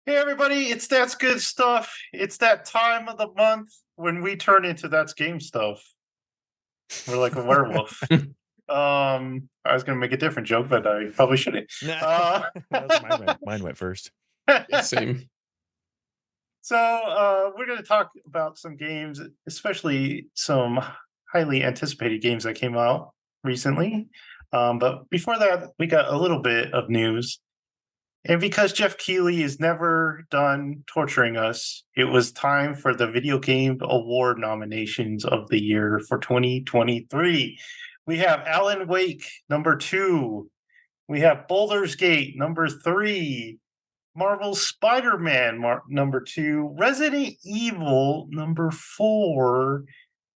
Hey everybody, it's That's Good Stuff. It's that time of the month when we turn into That's Game Stuff. We're like a werewolf. I was gonna make a different joke, but I probably shouldn't. Nah, Uh, mine went first. Yeah, same. we're gonna talk about some games, especially some highly anticipated games that came out recently. But before that, we got a little bit of news. And because Jeff Keighley is never done torturing us, it was time for the Video Game Award nominations of the year for 2023. We have Alan Wake, number 2. We have Baldur's Gate, number 3. Marvel's Spider-Man, number 2. Resident Evil, number 4.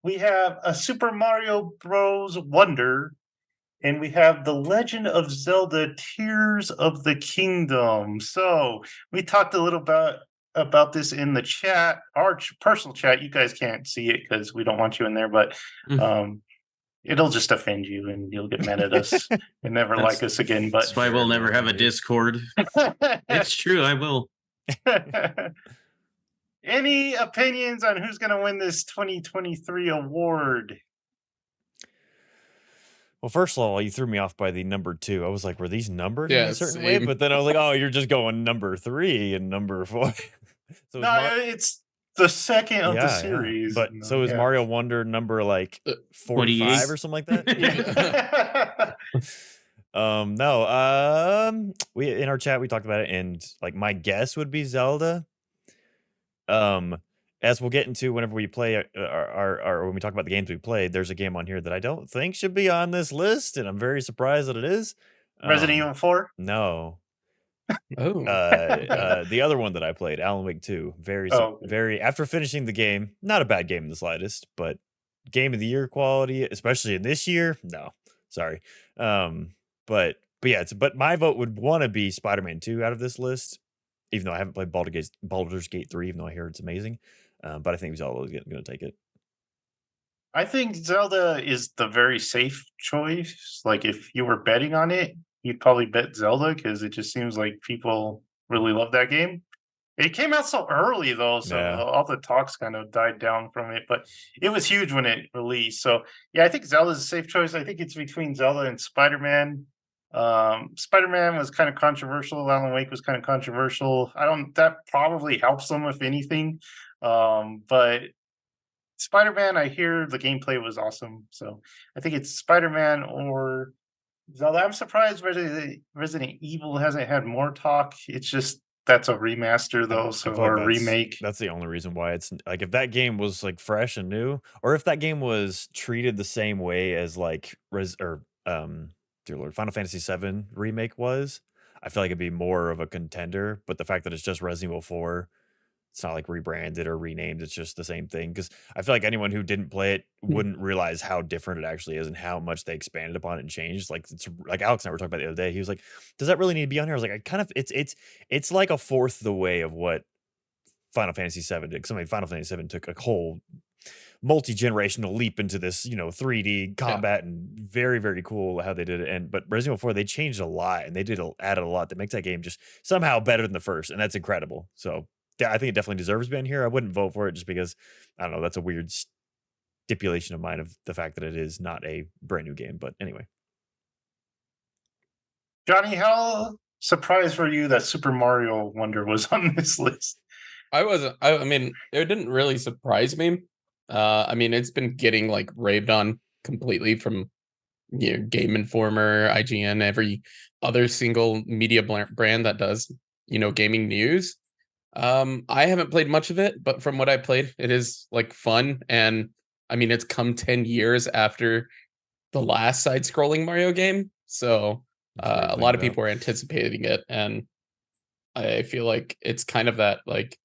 We have a Super Mario Bros. Wonder, and we have The Legend of Zelda Tears of the Kingdom. So we talked a little bit about this in the chat, our personal chat. You guys can't see it because we don't want you in there, but it'll just offend you and you'll get mad at us and never like us again. But that's why we'll never have a Discord. It's true, I will. Any opinions on who's going to win this 2023 award? Well, first of all, you threw me off by the number 2. I was like, were these numbered in Yeah, a certain same. way? But then I was like, oh, you're just going number 3 and number 4. So No, it's the second of the yeah. series. But so is Yeah. Mario Wonder number like 45 or something like that? We in our chat we talked about it, and like my guess would be Zelda. As we'll get into whenever we play our when we talk about the games we played, there's a game on here that I don't think should be on this list, and I'm very surprised that it is. Resident Evil 4? No. Oh. The other one that I played, Alan Wake 2, very after finishing the game, not a bad game in the slightest, but game of the year quality, especially in this year, no, sorry. But my vote would want to be Spider-Man 2 out of this list, even though I haven't played Baldur's Gate 3, even though I hear it's amazing. But I think Zelda is going to take it. I think Zelda is the very safe choice. Like, if you were betting on it, you'd probably bet Zelda because it just seems like people really love that game. It came out so early, though, so all the talks kind of died down from it. But it was huge when it released. So, yeah, I think Zelda's a safe choice. I think it's between Zelda and Spider-Man. Spider-Man was kind of controversial. Alan Wake was kind of controversial. That probably helps them, if anything. But Spider-Man, I hear the gameplay was awesome. So I think it's Spider-Man or Zelda. I'm surprised Resident Evil hasn't had more talk. It's just that's a remaster though, or a remake. That's the only reason why it's like, if that game was like fresh and new, or if that game was treated the same way as like dear Lord, Final Fantasy VII remake was, I feel like it'd be more of a contender. But the fact that it's just Resident Evil 4, it's not like rebranded or renamed. It's just the same thing. Because I feel like anyone who didn't play it wouldn't realize how different it actually is and how much they expanded upon it and changed. Like, it's like Alex and I were talking about the other day. He was like, "Does that really need to be on here?" I was like, it's like a fourth the way of what Final Fantasy VII did. Because Final Fantasy VII took a whole multi-generational leap into this 3D combat, and very, very cool how they did it. But Resident Evil 4, they changed a lot, and they added a lot that makes that game just somehow better than the first, and that's incredible. So yeah, I think it definitely deserves being here. I wouldn't vote for it just because, I don't know, that's a weird stipulation of mine of the fact that it is not a brand new game. But anyway, Johnny, how surprised were you that Super Mario Wonder was on this list? I wasn't. I mean, it didn't really surprise me. I mean, it's been getting like raved on completely from Game Informer, IGN, every other single media brand that does gaming news. I haven't played much of it, but from what I played, it is like fun. And I mean, it's come 10 years after the last side-scrolling Mario game, so a lot of people are anticipating it, and I feel like it's kind of that like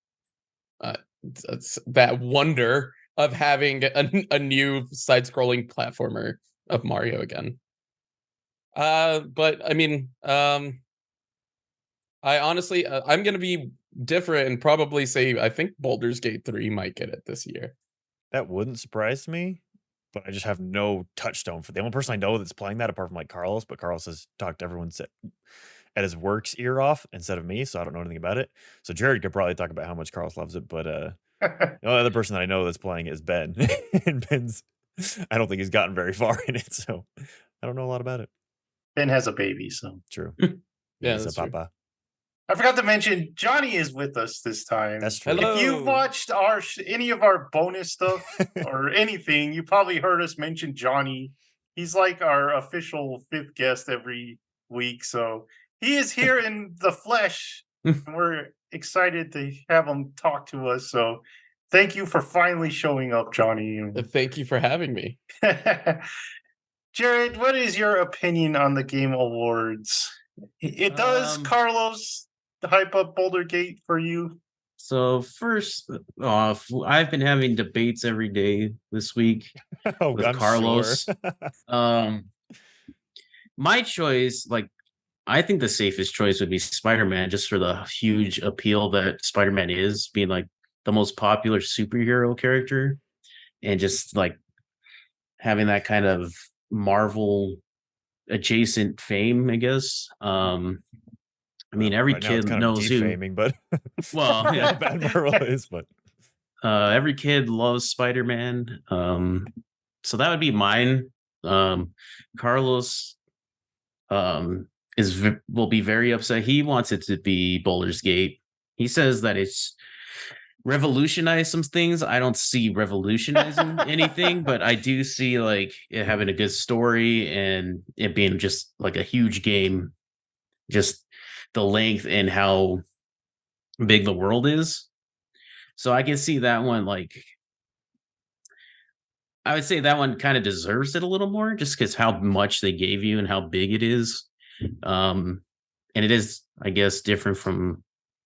that wonder of having a new side-scrolling platformer of Mario again. But I mean, I honestly, I'm gonna be different and probably say I think Baldur's Gate 3 might get it this year. That wouldn't surprise me, but I just have no touchstone for the only person I know that's playing that apart from like Carlos. But Carlos has talked to at his work's ear off instead of me, so I don't know anything about it. So Jared could probably talk about how much Carlos loves it, but the only other person that I know that's playing it is Ben. And Ben's, I don't think he's gotten very far in it, so I don't know a lot about it. Ben has a baby, so True. Yeah, He's a that's true. papa. I forgot to mention Johnny is with us this time. That's true. Hello. If you've watched any of our bonus stuff or anything, you probably heard us mention Johnny. He's like our official 5th guest every week, so he is here in the flesh. And we're excited to have him talk to us. So thank you for finally showing up, Johnny. Thank you for having me. Jared, what is your opinion on the Game Awards? It does Carlos hype up Boulder Gate for you? So first off, I've been having debates every day this week Oh, with I'm Carlos. sure. My choice, like, I think the safest choice would be Spider-Man, just for the huge appeal that Spider-Man is, being like the most popular superhero character, and just like having that kind of Marvel adjacent fame, I guess. I mean, every Right now it's kid kind of knows who. defaming, but Well, how yeah. bad Marvel is, but Every kid loves Spider-Man. So that would be mine. Carlos will be very upset. He wants it to be Baldur's Gate. He says that it's revolutionized some things. I don't see revolutionizing anything, but I do see like it having a good story and it being just like a huge game. Just the length and how big the world is. So I can see that one, like, I would say that one kind of deserves it a little more just because how much they gave you and how big it is. And it is, I guess, different from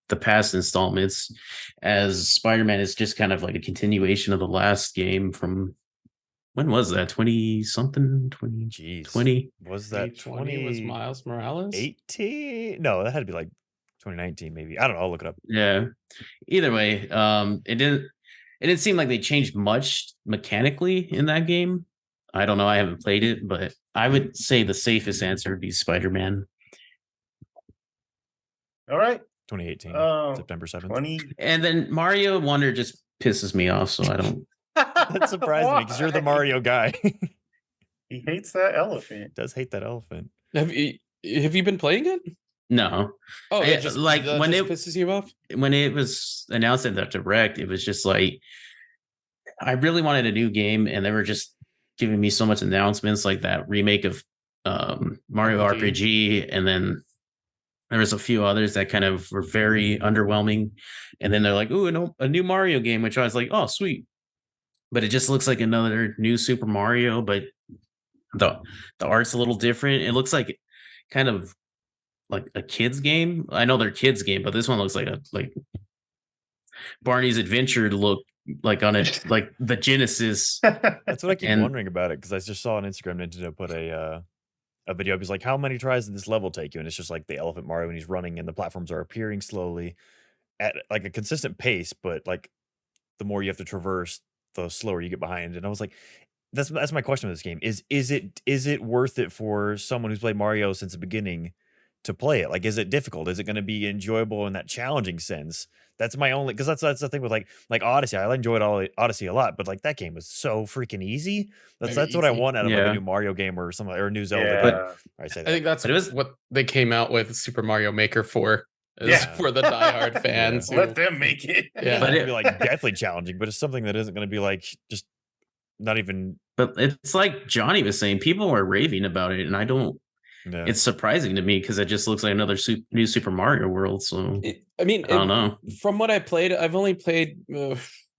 the past installments, as Spider-Man is just kind of like a continuation of the last game from, when was that? 20 something? 2020? Was that 2020 was Miles Morales? 18? No, that had to be like 2019, maybe. I don't know. I'll look it up. Yeah. Either way, it didn't seem like they changed much mechanically in that game. I don't know. I haven't played it, but I would say the safest answer would be Spider-Man. All right. 2018, September 7th. 20. And then Mario Wonder just pisses me off, so I don't. That surprised me because you're the Why? Mario guy. He hates that elephant. Does hate that elephant. Have you been playing it? No. Oh, I- it just like, that when just it- pisses you off. When it was announced at the direct, it was just like I really wanted a new game, and they were just giving me so much announcements, like that remake of Mario RPG, and then there was a few others that kind of were very underwhelming. And then they're like, "Ooh, a new Mario game," which I was like, "Oh, sweet." But it just looks like another new Super Mario, but the art's a little different. It looks like kind of like a kid's game. I know they're kids game, but this one looks like Barney's Adventure look like on it, like the Genesis. That's what I keep And- wondering about it because I just saw on Instagram Nintendo put a video. It was like, how many tries did this level take you? And it's just like the Elephant Mario and he's running and the platforms are appearing slowly at like a consistent pace, but like the more you have to traverse, the slower you get behind. And I was like, that's my question with this game. Is it worth it for someone who's played Mario since the beginning to play it? Like, is it difficult? Is it going to be enjoyable in that challenging sense? That's my only, because that's the thing with like Odyssey. I enjoyed Odyssey a lot, but like that game was so freaking easy. That's Very what I easy. want out of like Yeah. a new Mario game or something, or a new Zelda. Yeah. game. I say I that. think that's But it was- what they came out with Super Mario Maker for. Is Yeah. for the diehard fans. who- Let them make it. Yeah. But But it'd be like definitely challenging, but it's something that isn't going to be like just not even. But it's like Johnny was saying, people are raving about it, and I don't. Yeah. It's surprising to me because it just looks like another new Super Mario World. So I mean, I don't know. From what I played, I've only played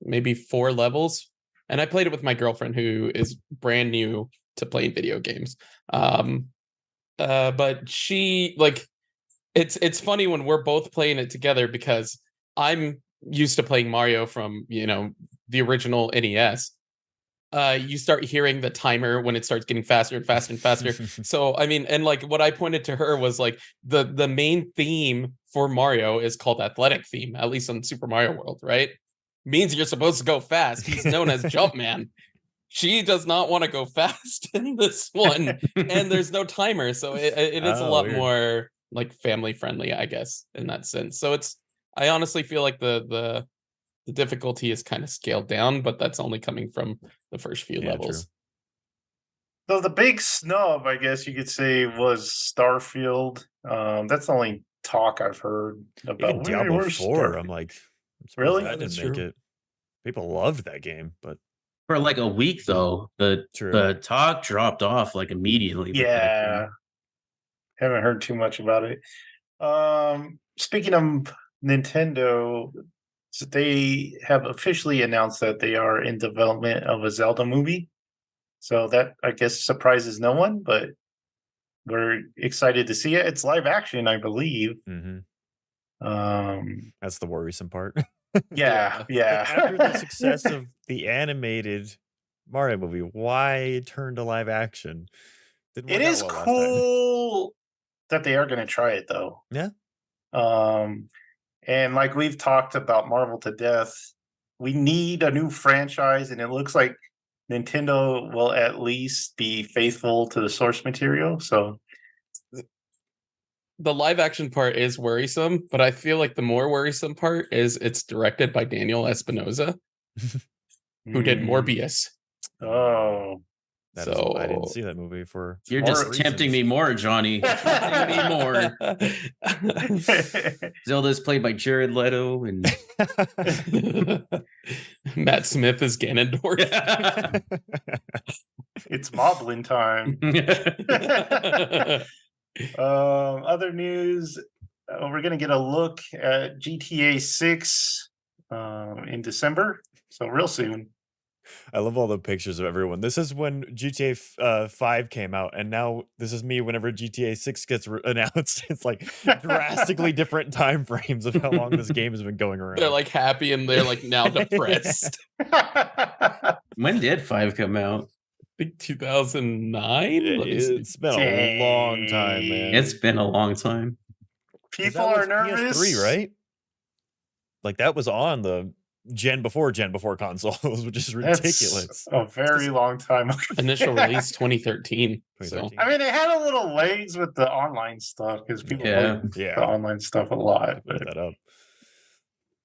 maybe 4 levels, and I played it with my girlfriend who is brand new to playing video games. But she like it's funny when we're both playing it together because I'm used to playing Mario from the original NES. You start hearing the timer when it starts getting faster and faster and faster. So I mean, and like what I pointed to her was like the main theme for Mario is called athletic theme, at least on Super Mario World, right? Means you're supposed to go fast. He's known as Jumpman. She does not want to go fast in this one, and there's no timer, so it is a Oh, lot weird. more like family friendly, I guess, in that sense. So I honestly feel like the difficulty is kind of scaled down, but that's only coming from the first few levels. So the big snub, I guess you could say, was Starfield. That's the only talk I've heard about. Even Diablo Where's 4, Starfield? I'm like, I'm surprised Really? that Yeah, that's didn't make true. it. People loved that game, but For like a week though, the talk dropped off like immediately. with that Yeah. game. Haven't heard too much about it. Speaking of Nintendo, so they have officially announced that they are in development of a Zelda movie. So that, I guess, surprises no one, but we're excited to see it. It's live action, I believe. That's the worrisome part. Yeah. After the success of the animated Mario movie, why turn to live action? Didn't It work out is well last time. cool that they are going to try it, though. Yeah. And like we've talked about Marvel to death, we need a new franchise, and it looks like Nintendo will at least be faithful to the source material. So The live action part is worrisome, but I feel like the more worrisome part is it's directed by Daniel Espinosa, who did Morbius. Oh, I didn't see that movie for. You're just tempting me more, Johnny. Tempting me more. Zelda's played by Jared Leto, and Matt Smith is Ganondorf. It's Moblin time. Other news: we're gonna get a look at GTA 6 in December, so real soon. I love all the pictures of everyone. This is when GTA 5 came out, and now this is me whenever GTA 6 gets announced. It's like drastically different time frames of how long this game has been going around. They're like happy and they're like now depressed. When did 5 come out? I think 2009. It's been a long time, man. It's been a long time. People are nervous. PS3, right? Like that was on the gen before consoles, which is ridiculous. That's a very long time ago. Initial release 2013. So I mean, it had a little legs with the online stuff because people play the online stuff a lot. Put that up.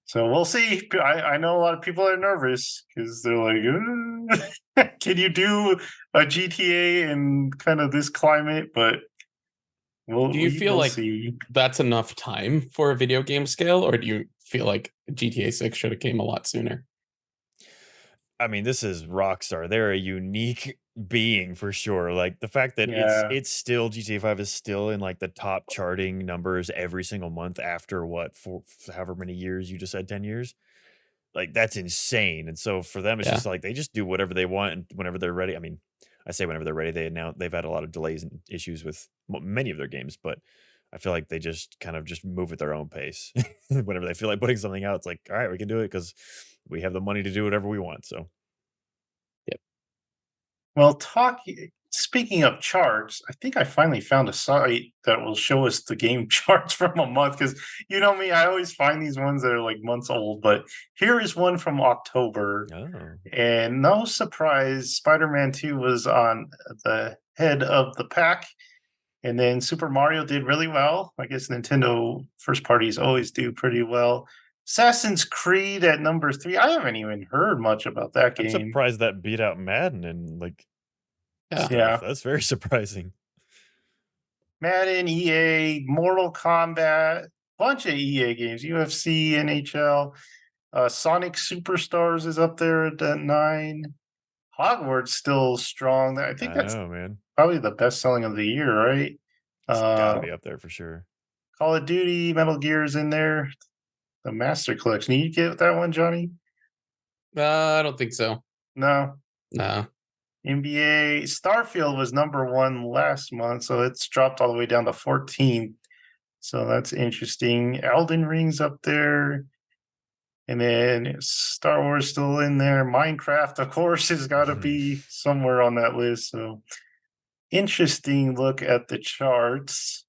So we'll see. I know a lot of people are nervous because they're like, can you do a GTA in kind of this climate? But do you feel like that's enough time for a video game scale, or do you feel like GTA 6 should have came a lot sooner? I mean, this is Rockstar. They're a unique being for sure. Like the fact that it's still GTA 5 is still in like the top charting numbers every single month after for however many years you just said, 10 years. Like that's insane. And so for them, it's just like they just do whatever they want and whenever they're ready. I mean, I say whenever they're ready. They've had a lot of delays and issues with many of their games, but I feel like they just kind of just move at their own pace. Whenever they feel like putting something out, it's like, all right, we can do it because we have the money to do whatever we want. So, yep. Well, speaking of charts, I think I finally found a site that will show us the game charts from a month because you know me, I always find these ones that are like months old. But here is one from October. And no surprise, Spider-Man 2 was on the head of the pack. And then Super Mario did really well. I guess Nintendo first parties always do pretty well. Assassin's Creed at number 3. I haven't even heard much about that game. I'm surprised that beat out Madden and like stuff. That's very surprising. Madden, EA, Mortal Kombat, bunch of EA games, UFC, NHL. Sonic Superstars is up there at 9. Hogwarts still strong. I think that's probably the best selling of the year, right? It's gotta be up there for sure. Call of Duty, Metal Gear's in there. The Master Collection. You get that one, Johnny? I don't think so. No. NBA Starfield was number 1 last month, so it's dropped all the way down to 14. So that's interesting. Elden Ring's up there. And then Star Wars still in there. Minecraft, of course, has got to be somewhere on that list. So interesting look at the charts.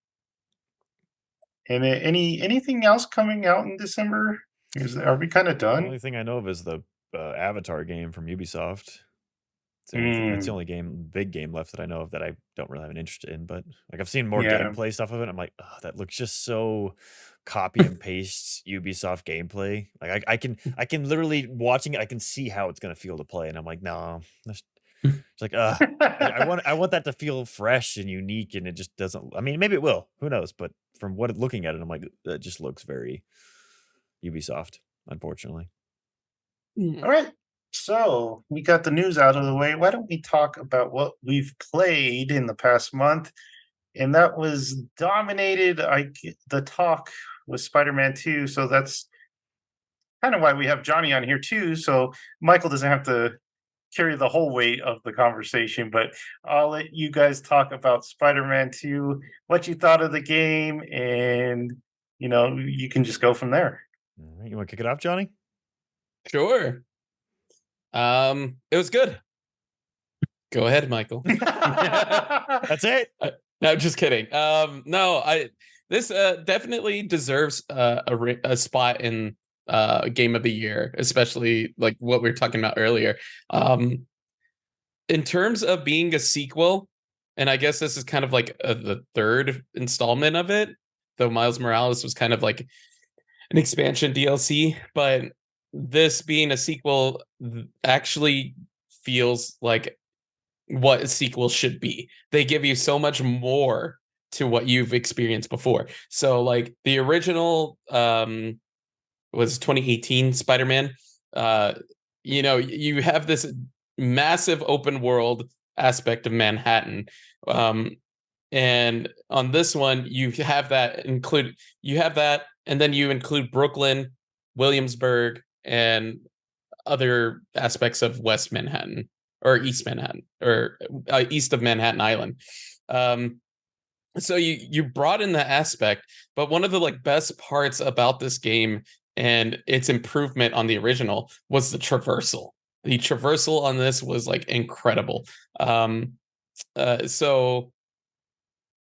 And anything else coming out in December? Are we kind of done? The only thing I know of is the Avatar game from Ubisoft. That's the only big game left that I know of that I don't really have an interest in. But like I've seen more Yeah. gameplay stuff of it. I'm like, oh, that looks just so copy and paste Ubisoft gameplay. Like I can literally watching it, I can see how it's gonna feel to play, and I'm like, no, it's like I want that to feel fresh and unique, and it just doesn't. I mean, maybe it will. Who knows? But from looking at it, I'm like, that just looks very Ubisoft, unfortunately. All right. So we got the news out of the way. Why don't we talk about what we've played in the past month? And that was dominated. The talk was Spider-Man 2. So that's kind of why we have Johnny on here too. So Michael doesn't have to carry the whole weight of the conversation, but I'll let you guys talk about Spider-Man 2, what you thought of the game, and you can just go from there. All right, you want to kick it off, Johnny? Sure. It was good. Go ahead, Michael. That's it. No, just kidding. This definitely deserves a spot in game of the year, especially like what we were talking about earlier. In terms of being a sequel, and I guess this is kind of like the third installment of it, though Miles Morales was kind of like an expansion DLC, but this being a sequel actually feels like what a sequel should be. They give you so much more to what you've experienced before. So like the original was 2018 Spider-Man. You have this massive open world aspect of Manhattan. And on this one, you have that, and then you include Brooklyn, Williamsburg, and other aspects of West Manhattan or East Manhattan or east of Manhattan Island. So you brought in the aspect, but one of the like best parts about this game and its improvement on the original was the traversal. The traversal on this was like incredible. So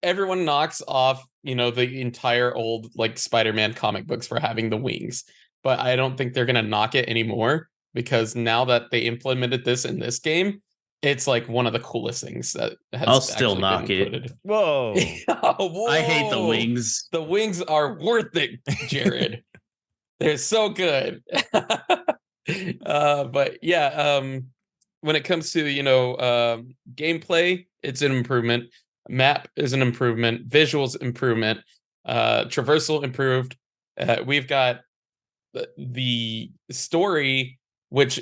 everyone knocks off, the entire old like Spider-Man comic books for having the wings, but I don't think they're gonna knock it anymore because now that they implemented this in this game, it's like one of the coolest things that has. I'll still knock it. Whoa. Whoa! I hate the wings. The wings are worth it, Jared. They're so good. But yeah, when it comes to gameplay, it's an improvement. Map is an improvement. Visuals improvement. Traversal improved. We've got the story, which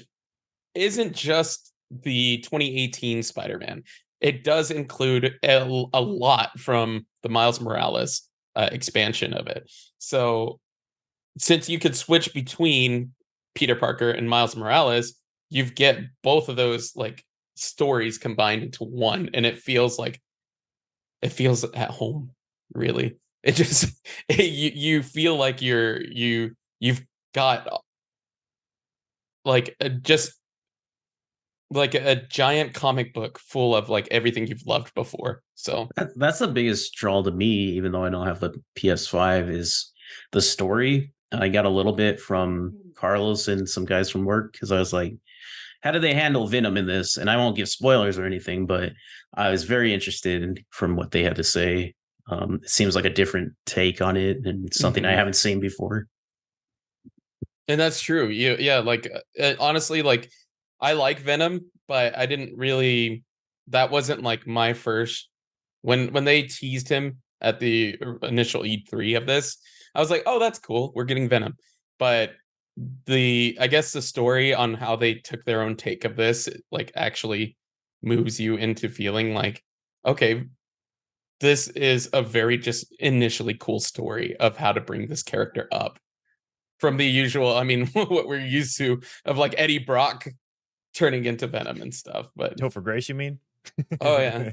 isn't just the 2018 Spider-Man. It does include a lot from the Miles Morales expansion of it. So since you could switch between Peter Parker and Miles Morales, you get both of those like stories combined into one, and it feels at home. Really, it just you feel like you've got like just like a giant comic book full of like everything you've loved before. So That's the biggest draw to me, even though I don't have the PS5, is the story. And I got a little bit from Carlos and some guys from work because I was like, how do they handle Venom in this? And I won't give spoilers or anything, but I was very interested from what they had to say. It seems like a different take on it and something I haven't seen before. And that's true. Yeah, like honestly, like I like Venom, but I didn't really. That wasn't like my first. When they teased him at the initial E3 of this, I was like, oh, that's cool. We're getting Venom. But I guess the story on how they took their own take of this, like actually moves you into feeling like, okay, this is a very just initially cool story of how to bring this character up from the usual. I mean, what we're used to of like Eddie Brock turning into Venom and stuff. But Topher Grace, you mean? Oh yeah.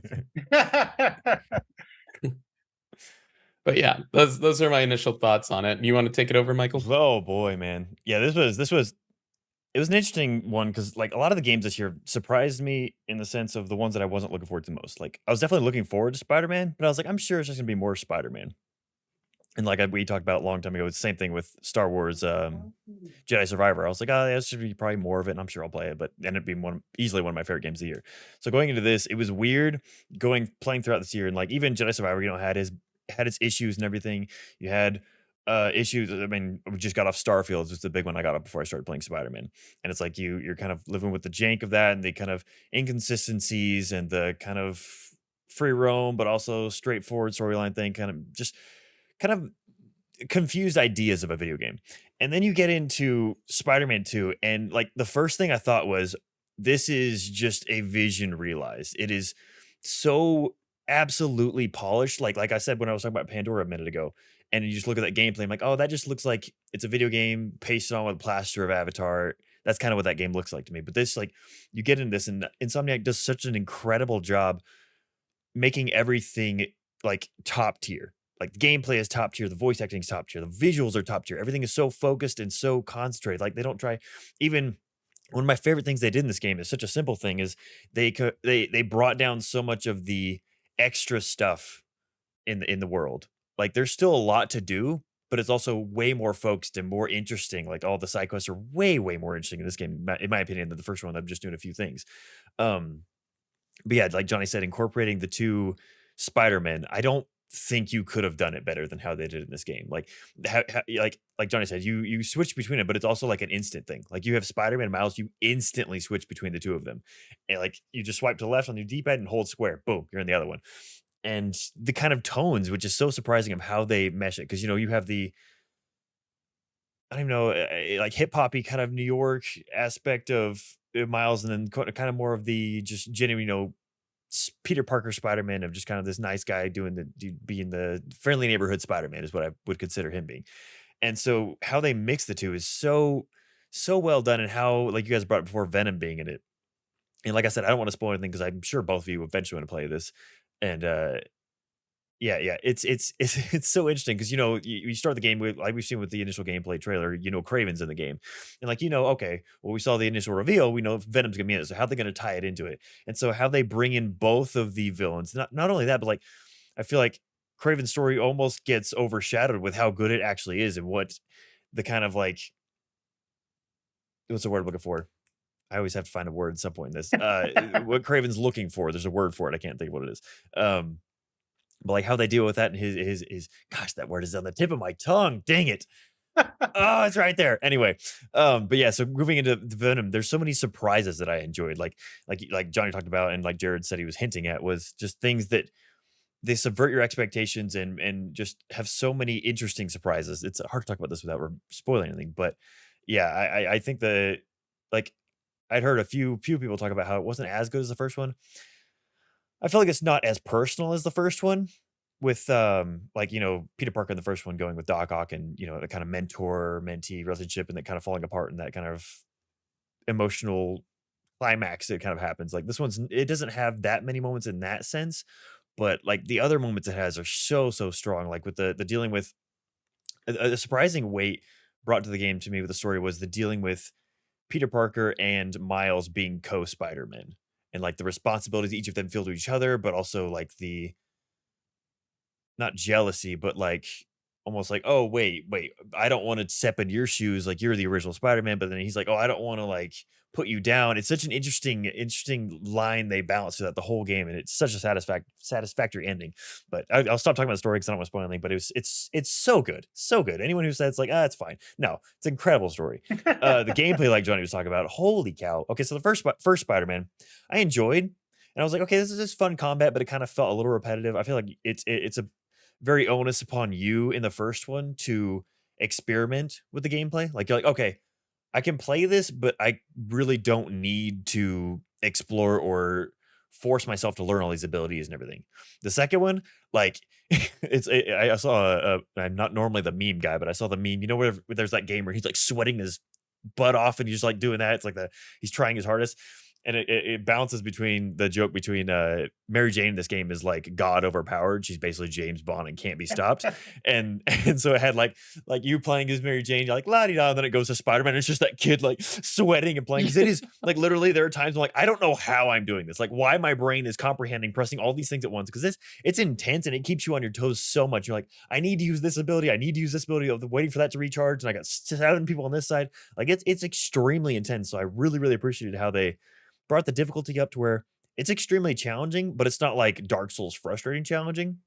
But yeah, those are my initial thoughts on it. You want to take it over, Michael? Oh boy, man. Yeah, it was an interesting one because like a lot of the games this year surprised me in the sense of the ones that I wasn't looking forward to most. Like I was definitely looking forward to Spider-Man, but I was like, I'm sure it's just gonna be more Spider-Man. And like we talked about a long time ago, it's the same thing with Star Wars Jedi Survivor. I was like, oh, yeah, this should be probably more of it, and I'm sure I'll play it. But it ended up being easily one of my favorite games of the year. So going into this, it was weird playing throughout this year, and like even Jedi Survivor, had its issues and everything. You had issues. I mean, we just got off Starfield, was the big one I got up before I started playing Spider-Man. And it's like you're kind of living with the jank of that and the kind of inconsistencies and the kind of free roam, but also straightforward storyline thing, kind of confused ideas of a video game. And then you get into Spider-Man 2, and like the first thing I thought was, this is just a vision realized. It is so absolutely polished. Like I said when I was talking about Pandora a minute ago, and you just look at that gameplay, I'm like, oh, that just looks like it's a video game pasted on with plaster of Avatar. That's kind of what that game looks like to me. But this, like, you get into this, and Insomniac does such an incredible job making everything like top tier. Like the gameplay is top tier, the voice acting is top tier, the visuals are top tier. Everything is so focused and so concentrated. Like they don't try. Even one of my favorite things they did in this game is such a simple thing is they brought down so much of the extra stuff in the world. Like there's still a lot to do, but it's also way more focused and more interesting. Like all the side quests are way more interesting in this game, in my opinion, than the first one. I'm just doing a few things. Um, but yeah, like Johnny said, incorporating the two Spider-Men, I don't think you could have done it better than how they did in this game. Like, like Johnny said, you switch between it, but it's also like an instant thing. Like you have Spider-Man and Miles, you instantly switch between the two of them, and like you just swipe to the left on your D-pad and hold square, boom, you're in the other one. And the kind of tones, which is so surprising of how they mesh it, because you have the I don't even know, like hip hoppy kind of New York aspect of Miles, and then kind of more of the just genuine, Peter Parker Spider-Man of just kind of this nice guy being the friendly neighborhood Spider-Man is what I would consider him being. And so how they mix the two is so well done, and how, like you guys brought up before, Venom being in it. And like I said, I don't want to spoil anything because I'm sure both of you eventually want to play this. And yeah, it's so interesting because you start the game with, like we've seen with the initial gameplay trailer, Craven's in the game, and like okay, well, we saw the initial reveal, we know Venom's gonna be in it, so how are they gonna tie it into it? And so how they bring in both of the villains, not only that, but like I feel like Craven's story almost gets overshadowed with how good it actually is, and what the kind of like, what's the word I'm looking for? I always have to find a word at some point in this. What Craven's looking for, there's a word for it. I can't think of what it is. But like how they deal with that, and his gosh, that word is on the tip of my tongue. Dang it. Oh, it's right there. Anyway, but yeah, so moving into the Venom, there's so many surprises that I enjoyed. Like Johnny talked about, and like Jared said he was hinting at, was just things that they subvert your expectations and just have so many interesting surprises. It's hard to talk about this without spoiling anything, but yeah, I think like I'd heard a few people talk about how it wasn't as good as the first one. I feel like it's not as personal as the first one, with like Peter Parker in the first one going with Doc Ock, and the kind of mentor mentee relationship, and that kind of falling apart, and that kind of emotional climax that kind of happens. Like this it doesn't have that many moments in that sense, but like the other moments it has are so strong. Like with the dealing with a surprising weight brought to the game to me with the story was the dealing with Peter Parker and Miles being co-Spider-Man, and like the responsibilities each of them feel to each other, but also like the, not jealousy, but like almost like, oh, wait, I don't want to step in your shoes. Like you're the original Spider-Man, but then he's like, oh, I don't want to like put you down. It's such an interesting line they balance throughout the whole game, and it's such a satisfactory ending. But I'll stop talking about the story because I don't want to spoil anything. But it's so good, so good. Anyone who says like, it's fine, no, it's an incredible story. The gameplay, like Johnny was talking about, holy cow. Okay, so the first Spider-Man, I enjoyed, and I was like, okay, this is just fun combat, but it kind of felt a little repetitive. I feel like it's a very onus upon you in the first one to experiment with the gameplay. Like you're like, okay, I can play this, but I really don't need to explore or force myself to learn all these abilities and everything. The second one, like I saw I'm not normally the meme guy, but I saw the meme, where there's that game where he's like sweating his butt off and he's just like doing that. It's like he's trying his hardest. and it bounces between the joke between Mary Jane in this game is like God overpowered. She's basically James Bond and can't be stopped. And so it had like you playing as Mary Jane, you're like la di da, and then it goes to Spider-Man. It's just that kid like sweating and playing because it is like literally there are times I'm like, I don't know how I'm doing this, like why my brain is comprehending pressing all these things at once because it's intense and it keeps you on your toes so much. You're like, I need to use this ability, I need to use this ability, of waiting for that to recharge, and I got 7 people on this side. Like it's extremely intense. So I really appreciated how they brought the difficulty up to where it's extremely challenging, but it's not like Dark Souls frustrating challenging.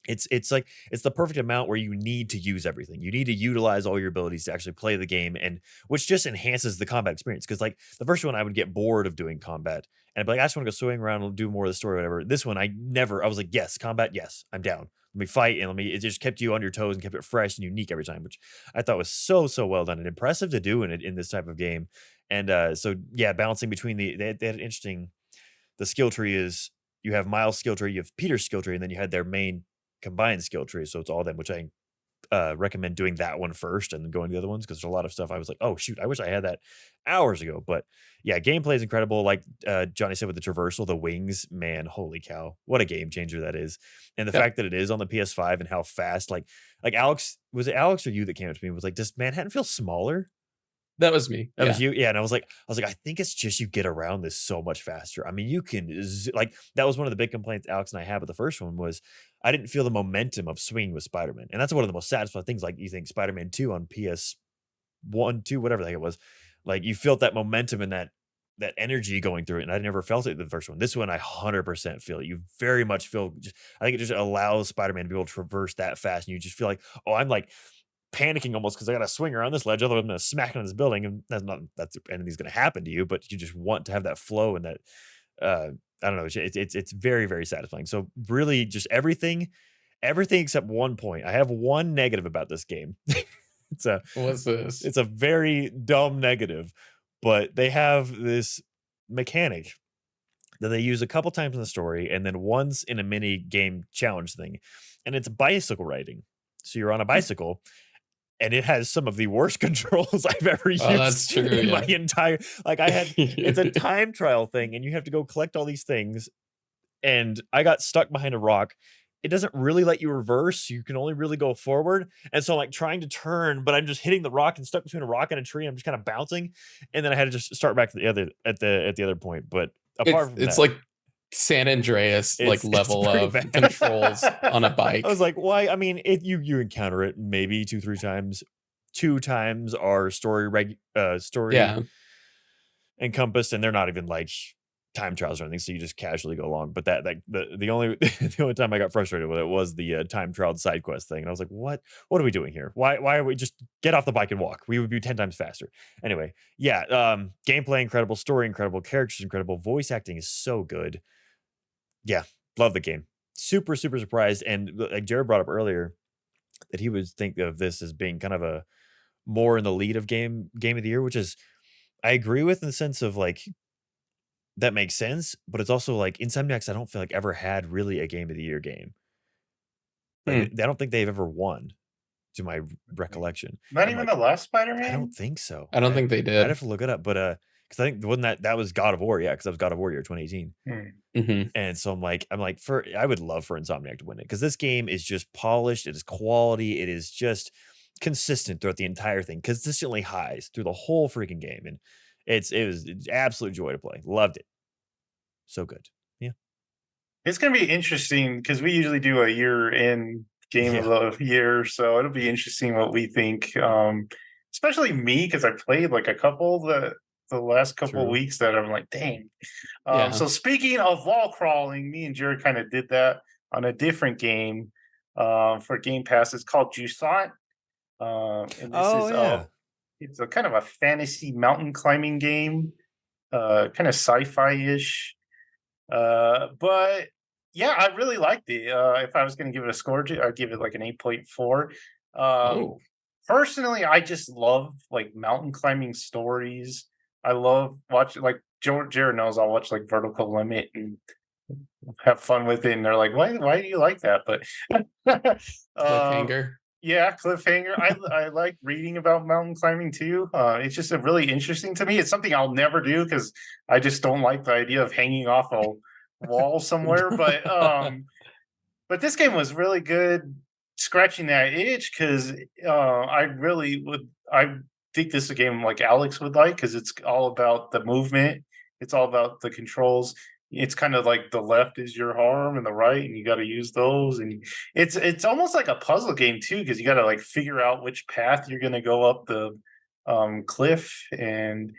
It's like it's the perfect amount where you need to use everything. You need to utilize all your abilities to actually play the game, and which just enhances the combat experience. Because like the first one, I would get bored of doing combat, and I'd be like, I just want to go swing around and do more of the story, or whatever. This one, I was like, yes, combat, yes, I'm down. Let me fight, and it just kept you on your toes and kept it fresh and unique every time, which I thought was so well done and impressive to do in this type of game. And so yeah, balancing between they had an interesting. The skill tree is you have Miles' skill tree, you have Peter's skill tree, and then you had their main combined skill tree. So it's all them, which I recommend doing that one first and then going to the other ones because there's a lot of stuff I was like, oh shoot, I wish I had that hours ago. But yeah, gameplay is incredible. Like Johnny said with the traversal, the wings, man, holy cow, what a game changer that is. And the fact that it is on the PS5 and how fast, like Alex, was it Alex or you that came up to me and was like, does Manhattan feel smaller? That was me. That was you, yeah. And I was like, I think it's just you get around this so much faster. I mean, you can like that was one of the big complaints Alex and I had with the first one was I didn't feel the momentum of swinging with Spider-Man, and that's one of the most satisfying things. Like you think Spider-Man 2 on PS1, 2, whatever the heck it was, like you felt that momentum and that energy going through it, and I never felt it in the first one. This one, I 100% feel it. You very much feel. I think it just allows Spider-Man to be able to traverse that fast, and you just feel like, oh, I'm like panicking almost because I got to swing around this ledge, otherwise I'm going to smack into this building, and that's anything's going to happen to you. But you just want to have that flow and that I don't know. It's very satisfying. So really, just everything except one point. I have one negative about this game. What's this? It's a very dumb negative, but they have this mechanic that they use a couple times in the story and then once in a mini game challenge thing, and it's bicycle riding. So you're on a bicycle and it has some of the worst controls I've ever used that's true, in my yeah. entire it's a time trial thing and you have to go collect all these things. And I got stuck behind a rock. It doesn't really let you reverse. You can only really go forward. And so I'm like trying to turn, but I'm just hitting the rock and stuck between a rock and a tree. I'm just kind of bouncing. And then I had to just start back to the other point. But apart from It's that, like San Andreas It's level pretty of bad. controls on a bike. I was like, why? I mean, you encounter it maybe 2-3 times. 2 times are story Yeah. encompassed, and they're not even like time trials or anything. So you just casually go along. But that like the only the only time I got frustrated with it was the time trial side quest thing, and I was like, what are we doing here? Why are we just get off the bike and walk? We would be 10 times faster. Anyway, yeah. Gameplay incredible, story incredible, characters incredible, voice acting is so good. Yeah, love the game. Super surprised. And like Jared brought up earlier that he would think of this as being kind of a more in the lead of game of the year, which is I agree with in the sense of like that makes sense, but it's also like Insomniacs, I don't feel like ever had really a game of the year game. Like I don't think they've ever won, to my recollection. Not I'm even like, the last I Spider-Man? don't think so. I don't think they I'd did. have to look it up, but because I think wasn't that was God of War, yeah, because that was God of War year 2018. Mhm. And so I'm like, I would love for Insomniac to win it because this game is just polished, it is quality, it is just consistent throughout the entire thing, consistently highs through the whole freaking game, and it was absolute joy to play. Loved it, so good. Yeah, It's going to be interesting because we usually do a year-end game of the year, so it'll be interesting what we think. Especially me because I played like a couple the last couple of True. weeks that I'm like, dang. Yeah. So speaking of wall crawling, me and Jared kind of did that on a different game for Game Pass. It's called Jusant. And this is it's a kind of a fantasy mountain climbing game, kind of sci-fi-ish. But yeah, I really liked it. If I was going to give it a score, I'd give it like an 8.4. Personally, I just love like mountain climbing stories. I love watching like Jared knows I'll watch like Vertical Limit and have fun with it. And they're like, why do you like that? But Cliffhanger. Yeah, cliffhanger. I like reading about mountain climbing too. It's just really interesting to me. It's something I'll never do because I just don't like the idea of hanging off a wall somewhere. But this game was really good, scratching that itch because I really would. I think this is a game like Alex would like because it's all about the movement. It's all about the controls. It's kind of like the left is your arm and the right, and you got to use those. And it's almost like a puzzle game too because you got to like figure out which path you're going to go up the cliff. And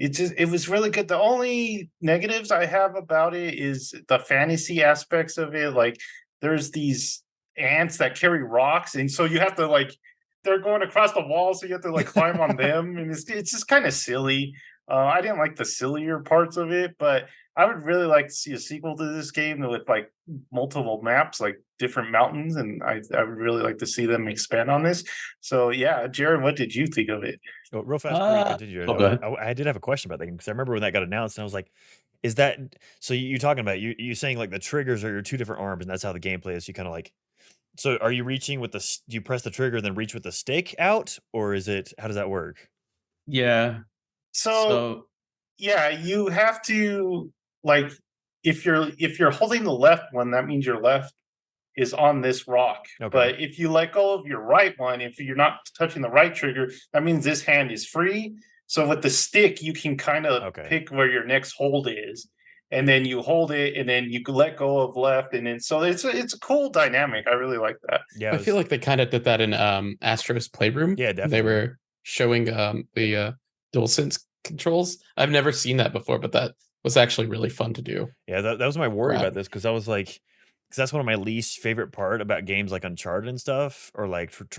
it was really good. The only negatives I have about it is the fantasy aspects of it, like there's these ants that carry rocks, and so you have to like they're going across the wall, so you have to like climb on them, and it's just kind of silly. I didn't like the sillier parts of it, but I would really like to see a sequel to this game with like multiple maps, like different mountains, and I would really like to see them expand on this. So yeah, Jared, what did you think of it? So real fast before you continue, Oh, go ahead. I did have a question about that game because I remember when that got announced, and I was like, "Is that so?" You talking about you saying like the triggers are your two different arms, and that's how the gameplay is. You kind of like. So are you reaching with do you press the trigger and then reach with the stick out, or is it how does that work? Yeah. So So yeah, you have to like if you're holding the left one, that means your left is on this rock. Okay. But if you let go of your right one, if you're not touching the right trigger, that means this hand is free. So with the stick, you can kind of Okay. pick where your next hold is, and then you hold it, and then you can let go of left, and then so it's a cool dynamic. I really like that. Yeah, I feel like they kind of did that in Astro's Playroom. Yeah, They definitely. were showing the DualSense controls. I've never seen that before, but that was actually really fun to do. Yeah, that was my worry Right. about this because I was like, because that's one of my least favorite part about games like Uncharted and stuff, or like I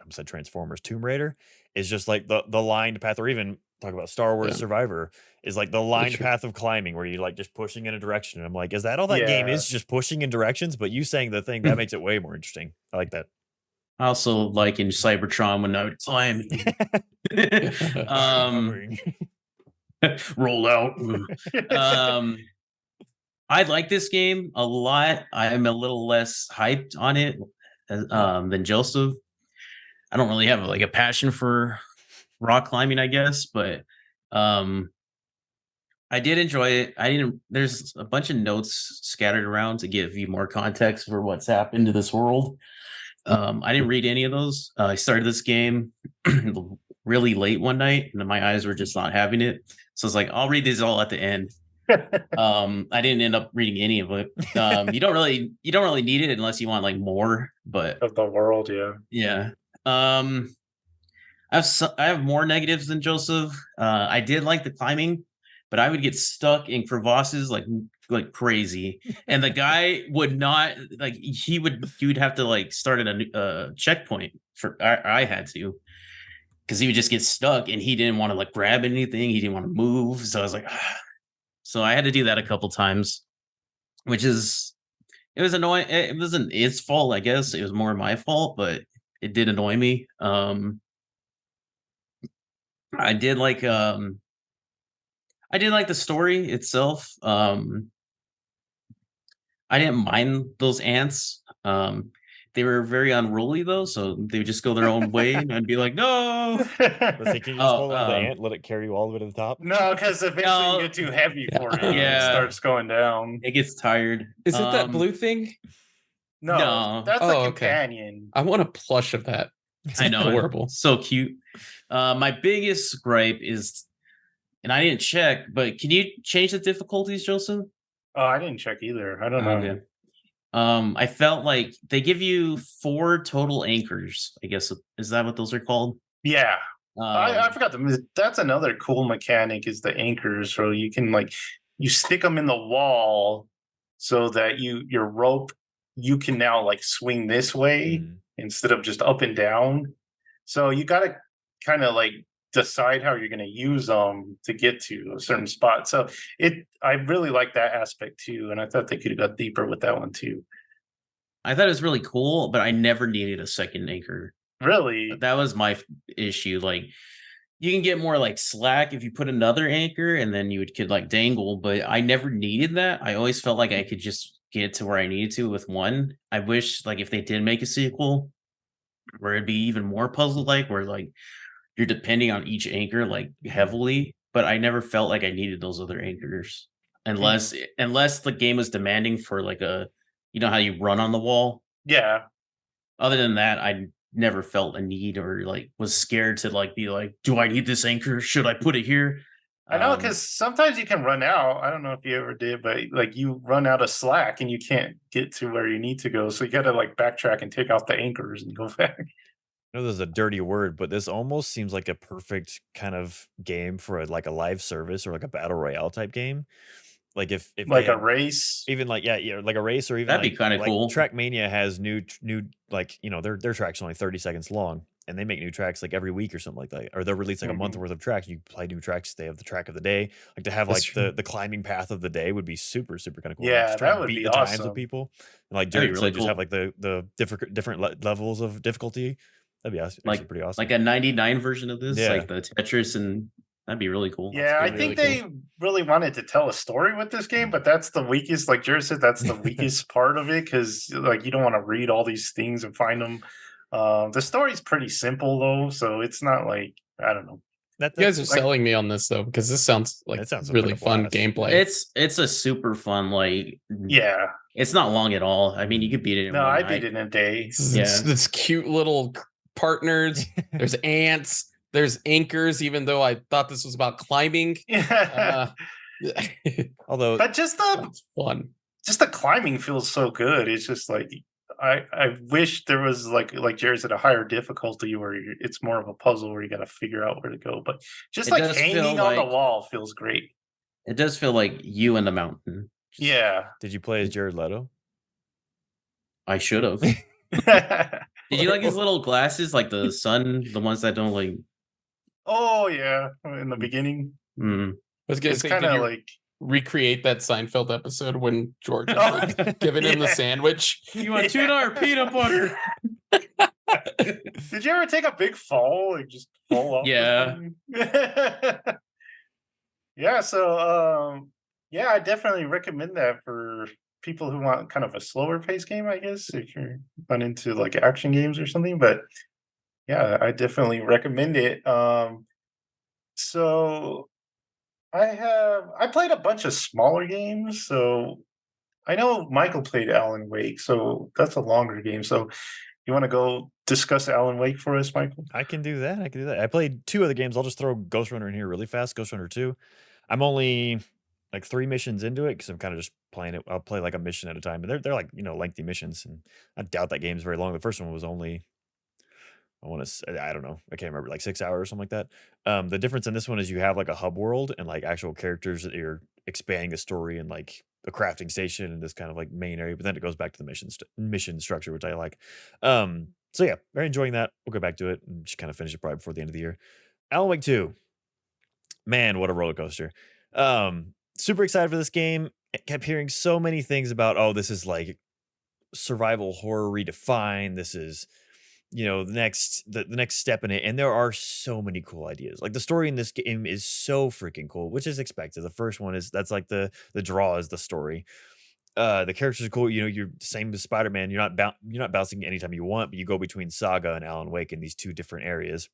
said Transformers, Tomb Raider, is just like the lined path, or even talk about Star Wars Yeah. Survivor, is like the lined true. path of climbing where you like just pushing in a direction. And I'm like, is that all that game Yeah. is? Just pushing in directions? But you saying the thing that makes it way more interesting. I like that. I also like in Cybertron when I would climb. Hovering. Roll out. I like this game a lot. I'm a little less hyped on it than Joseph. I don't really have like a passion for rock climbing, I guess, but I did enjoy it. I didn't. There's a bunch of notes scattered around to give you more context for what's happened to this world. I didn't read any of those. I started this game really late one night, and my eyes were just not having it. So I was like, I'll read these all at the end. I didn't end up reading any of it. You don't really need it unless you want like more. But Of the world, yeah. yeah, I have more negatives than Joseph. I did like the climbing, but I would get stuck in crevasses like crazy, and the guy would not like you would have to like start at a checkpoint for I had to because he would just get stuck and he didn't want to like grab anything, he didn't want to move, so I was like so I had to do that a couple times, which is it was annoying. It wasn't his fault, I guess it was more my fault, but it did annoy me. I did like the story itself. I didn't mind those ants. They were very unruly though, so they would just go their own way, and I'd be like, "No!" Let's see, can you just Oh, hold on to the ant, let it carry you all the way to the top? No, because eventually No. you get too heavy for it. Yeah. It starts going down. It gets tired. Is it that blue thing? No, No. that's Oh, a okay. companion. I want a plush of that. I know, Adorable. so cute. My biggest gripe is, and I didn't check, but can you change the difficulties, Joseph? Oh, I didn't check either. I don't know. Okay. I felt like they give you 4 total anchors. I guess is that what those are called? Yeah, I Um, forgot that's another cool mechanic is the anchors. So you can like you stick them in the wall so that your rope you can now like swing this way Mm. instead of just up and down. So you got to kind of like decide how you're going to use them to get to a certain spot. So I really like that aspect too, and I thought they could have got deeper with that one too. I thought it was really cool, but I never needed a second anchor. Really, That was my issue. Like, you can get more like slack if you put another anchor, and then you could like dangle. But I never needed that. I always felt like I could just get to where I needed to with one. I wish like if they did make a sequel, where it'd be even more puzzle like, where like you're depending on each anchor like heavily, but I never felt like I needed those other anchors unless the game was demanding for like a, you know how you run on the wall. Yeah. Other than that, I never felt a need or like was scared to like be like, do I need this anchor? Should I put it here? I know, because sometimes you can run out. I don't know if you ever did, but like you run out of slack and you can't get to where you need to go. So you got to like backtrack and take out the anchors and go back. I know there's a dirty word, but this almost seems like a perfect kind of game for like a live service or like a battle royale type game. Like if they Like a had race. even like yeah, like a race or even That'd be like kinda cool. Trackmania has new like their tracks are only 30 seconds long and they make new tracks like every week or something like that, or they'll release like a month worth of tracks. You play new tracks. They have the track of the day. Like to have That's like the climbing path of the day would be super kind of cool. Yeah, just try that and would beat be the times of awesome. people. And like That'd be Jared really said, just have cool. like the different levels of difficulty. That'd be actually pretty awesome. Like a 99 version of this, Yeah. like the Tetris, and that'd be really cool. Yeah, I be think really they really wanted to tell a story with this game, but that's the weakest. Like Jared said, that's the weakest part of it because like you don't want to read all these things and find them. The story's pretty simple though, so it's not like I don't know. You guys are like- selling me on this though, because this sounds like It sounds like really a fun blast. gameplay. It's a super fun, like Yeah, it's not long at all. I mean, you could beat it in no, one I night. beat it in a day. It's cute little partners. There's ants. There's anchors. Even though I thought this was about climbing, Yeah, Although but just the it's fun. climbing feels so good. It's just like I wish there was like Jared said a higher difficulty where it's more of a puzzle where you got to figure out where to go. But just It like does feel hanging on the like- wall feels great. It does feel like you in the mountain. Yeah. did you play as Jared Leto? I should have. Did you like his little glasses, like the sun, the ones that don't like? Oh yeah, in the beginning, Mm. I was gonna it's say, kind did of you like recreate that Seinfeld episode when George is like giving him the Yeah. sandwich? You want $2 peanut butter? Did you ever take a big fall and just fall off? the Yeah. thing? Yeah. So, yeah, I definitely recommend that for people who want kind of a slower paced game. I guess if you're not into like action games or something, but yeah, I definitely recommend it. So I played a bunch of smaller games. So I know Michael played Alan Wake, so that's a longer game. So you want to go discuss Alan Wake for us, Michael? I can do that. I played 2 other games. I'll just throw Ghost Runner in here really fast. Ghost Runner 2. I'm only like 3 missions into it because I'm kind of just playing it. I'll play like a mission at a time, and they're like lengthy missions, and I doubt that game's very long. The first one was only I don't know, I can't remember, like 6 hours or something like that. The difference in this one is you have like a hub world and like actual characters that you're expanding the story and like a crafting station and this kind of like main area, but then it goes back to the mission structure, which I like. So yeah, very enjoying that. We'll go back to it and just kind of finish it probably before the end of the year. Alan Wake 2. Man, what a roller coaster. Super excited for this game. I kept hearing so many things about, oh, this is like survival horror redefined. This is the next step in it, and there are so many cool ideas. Like the story in this game is so freaking cool, which is expected. The first one that's like the draw is the story. The characters are cool. You're the same as Spider-Man. You're not bouncing anytime you want, but you go between Saga and Alan Wake in these 2 different areas.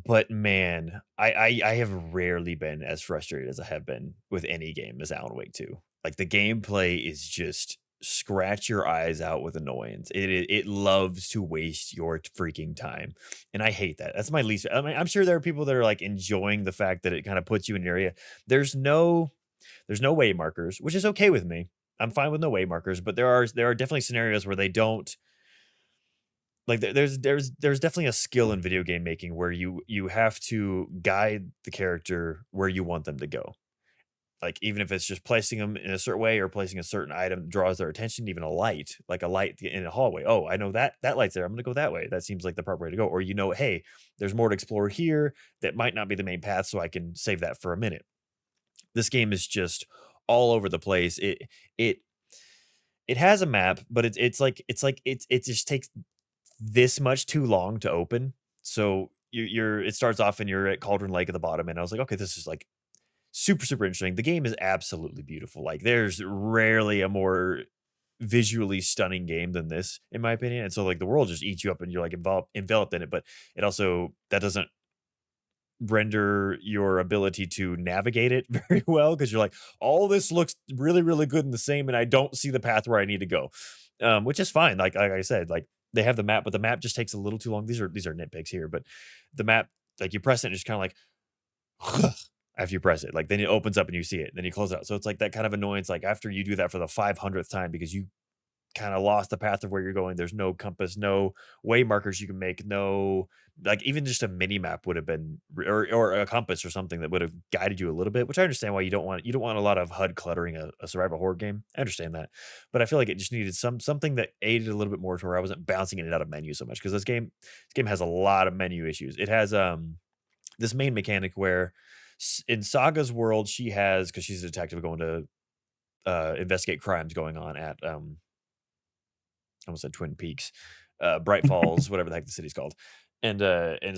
But man, I have rarely been as frustrated as I have been with any game as Alan Wake 2. Like the gameplay is just scratch your eyes out with annoyance. It loves to waste your freaking time, and I hate that. That's my least. I mean, I'm sure there are people that are like enjoying the fact that it kind of puts you in an area. There's no way markers, which is okay with me. I'm fine with no way markers, but there are definitely scenarios where they don't. Like there's definitely a skill in video game making where you have to guide the character where you want them to go. Like even if it's just placing them in a certain way or placing a certain item that draws their attention, even a light, like a light in a hallway. Oh, I know that light's there. I'm going to go that way. That seems like the proper way to go. Or hey, there's more to explore here that might not be the main path, so I can save that for a minute. This game is just all over the place. It has a map, but it just takes this much too long to open. So it starts off and you're at Cauldron Lake at the bottom, and I was like, okay, this is like super interesting. The game is absolutely beautiful. Like there's rarely a more visually stunning game than this, in my opinion. And so like the world just eats you up and you're like enveloped in it, but it also that doesn't render your ability to navigate it very well because you're like, all this looks really, really good and the same, and I don't see the path where I need to go. Which is fine. Like I said, like they have the map, but the map just takes a little too long. These are nitpicks here, but the map, like you press it and just kind of like after you press it, like then it opens up and you see it, then you close it out. So it's like that kind of annoyance, like after you do that for the 500th time because you kind of lost the path of where you're going. There's no compass, no way markers you can make, no like even just a mini map would have been or a compass or something that would have guided you a little bit, which I understand why you don't want a lot of HUD cluttering a survival horror game. I understand that. But I feel like it just needed something that aided a little bit more to where I wasn't bouncing in and out of menus so much because this game has a lot of menu issues. It has this main mechanic where in Saga's world she has because she's a detective going to investigate crimes going on at I almost said Twin Peaks, Bright Falls, whatever the heck the city's called. And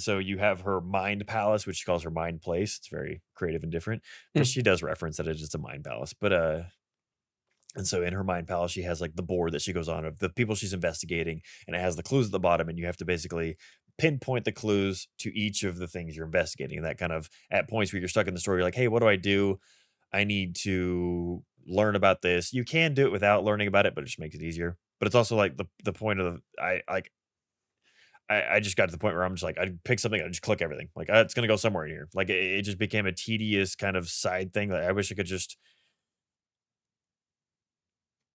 so you have her mind palace, which she calls her mind place. It's very creative and different, but she does reference that it's a mind palace. But and so in her mind palace, she has like the board that she goes on of the people she's investigating, and it has the clues at the bottom, and you have to basically pinpoint the clues to each of the things you're investigating. And that kind of at points where you're stuck in the story, you're like, hey, what do I do? I need to learn about this. You can do it without learning about it, but it just makes it easier. But it's also like the point of I just got to the point where I'm just like I pick something, I just click everything. Like it's gonna go somewhere in here. Like it just became a tedious kind of side thing that I wish I could just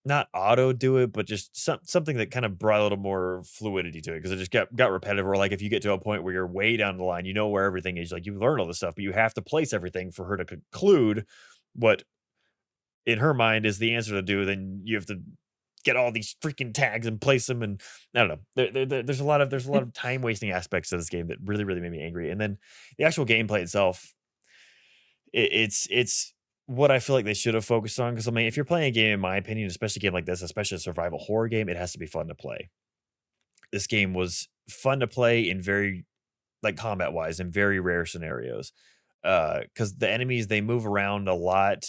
not auto do it, but just something that kind of brought a little more fluidity to it because it just got repetitive. Or like if you get to a point where you're way down the line, you know where everything is. Like you learn all this stuff, but you have to place everything for her to conclude what in her mind is the answer to do. Then you have to get all these freaking tags and place them. And I don't know. There's a lot of time wasting aspects to this game that really, really made me angry. And then the actual gameplay itself, it's what I feel like they should have focused on. Because I mean, if you're playing a game, in my opinion, especially a game like this, especially a survival horror game, it has to be fun to play. This game was fun to play in very like combat wise in very rare scenarios. Because the enemies they move around a lot.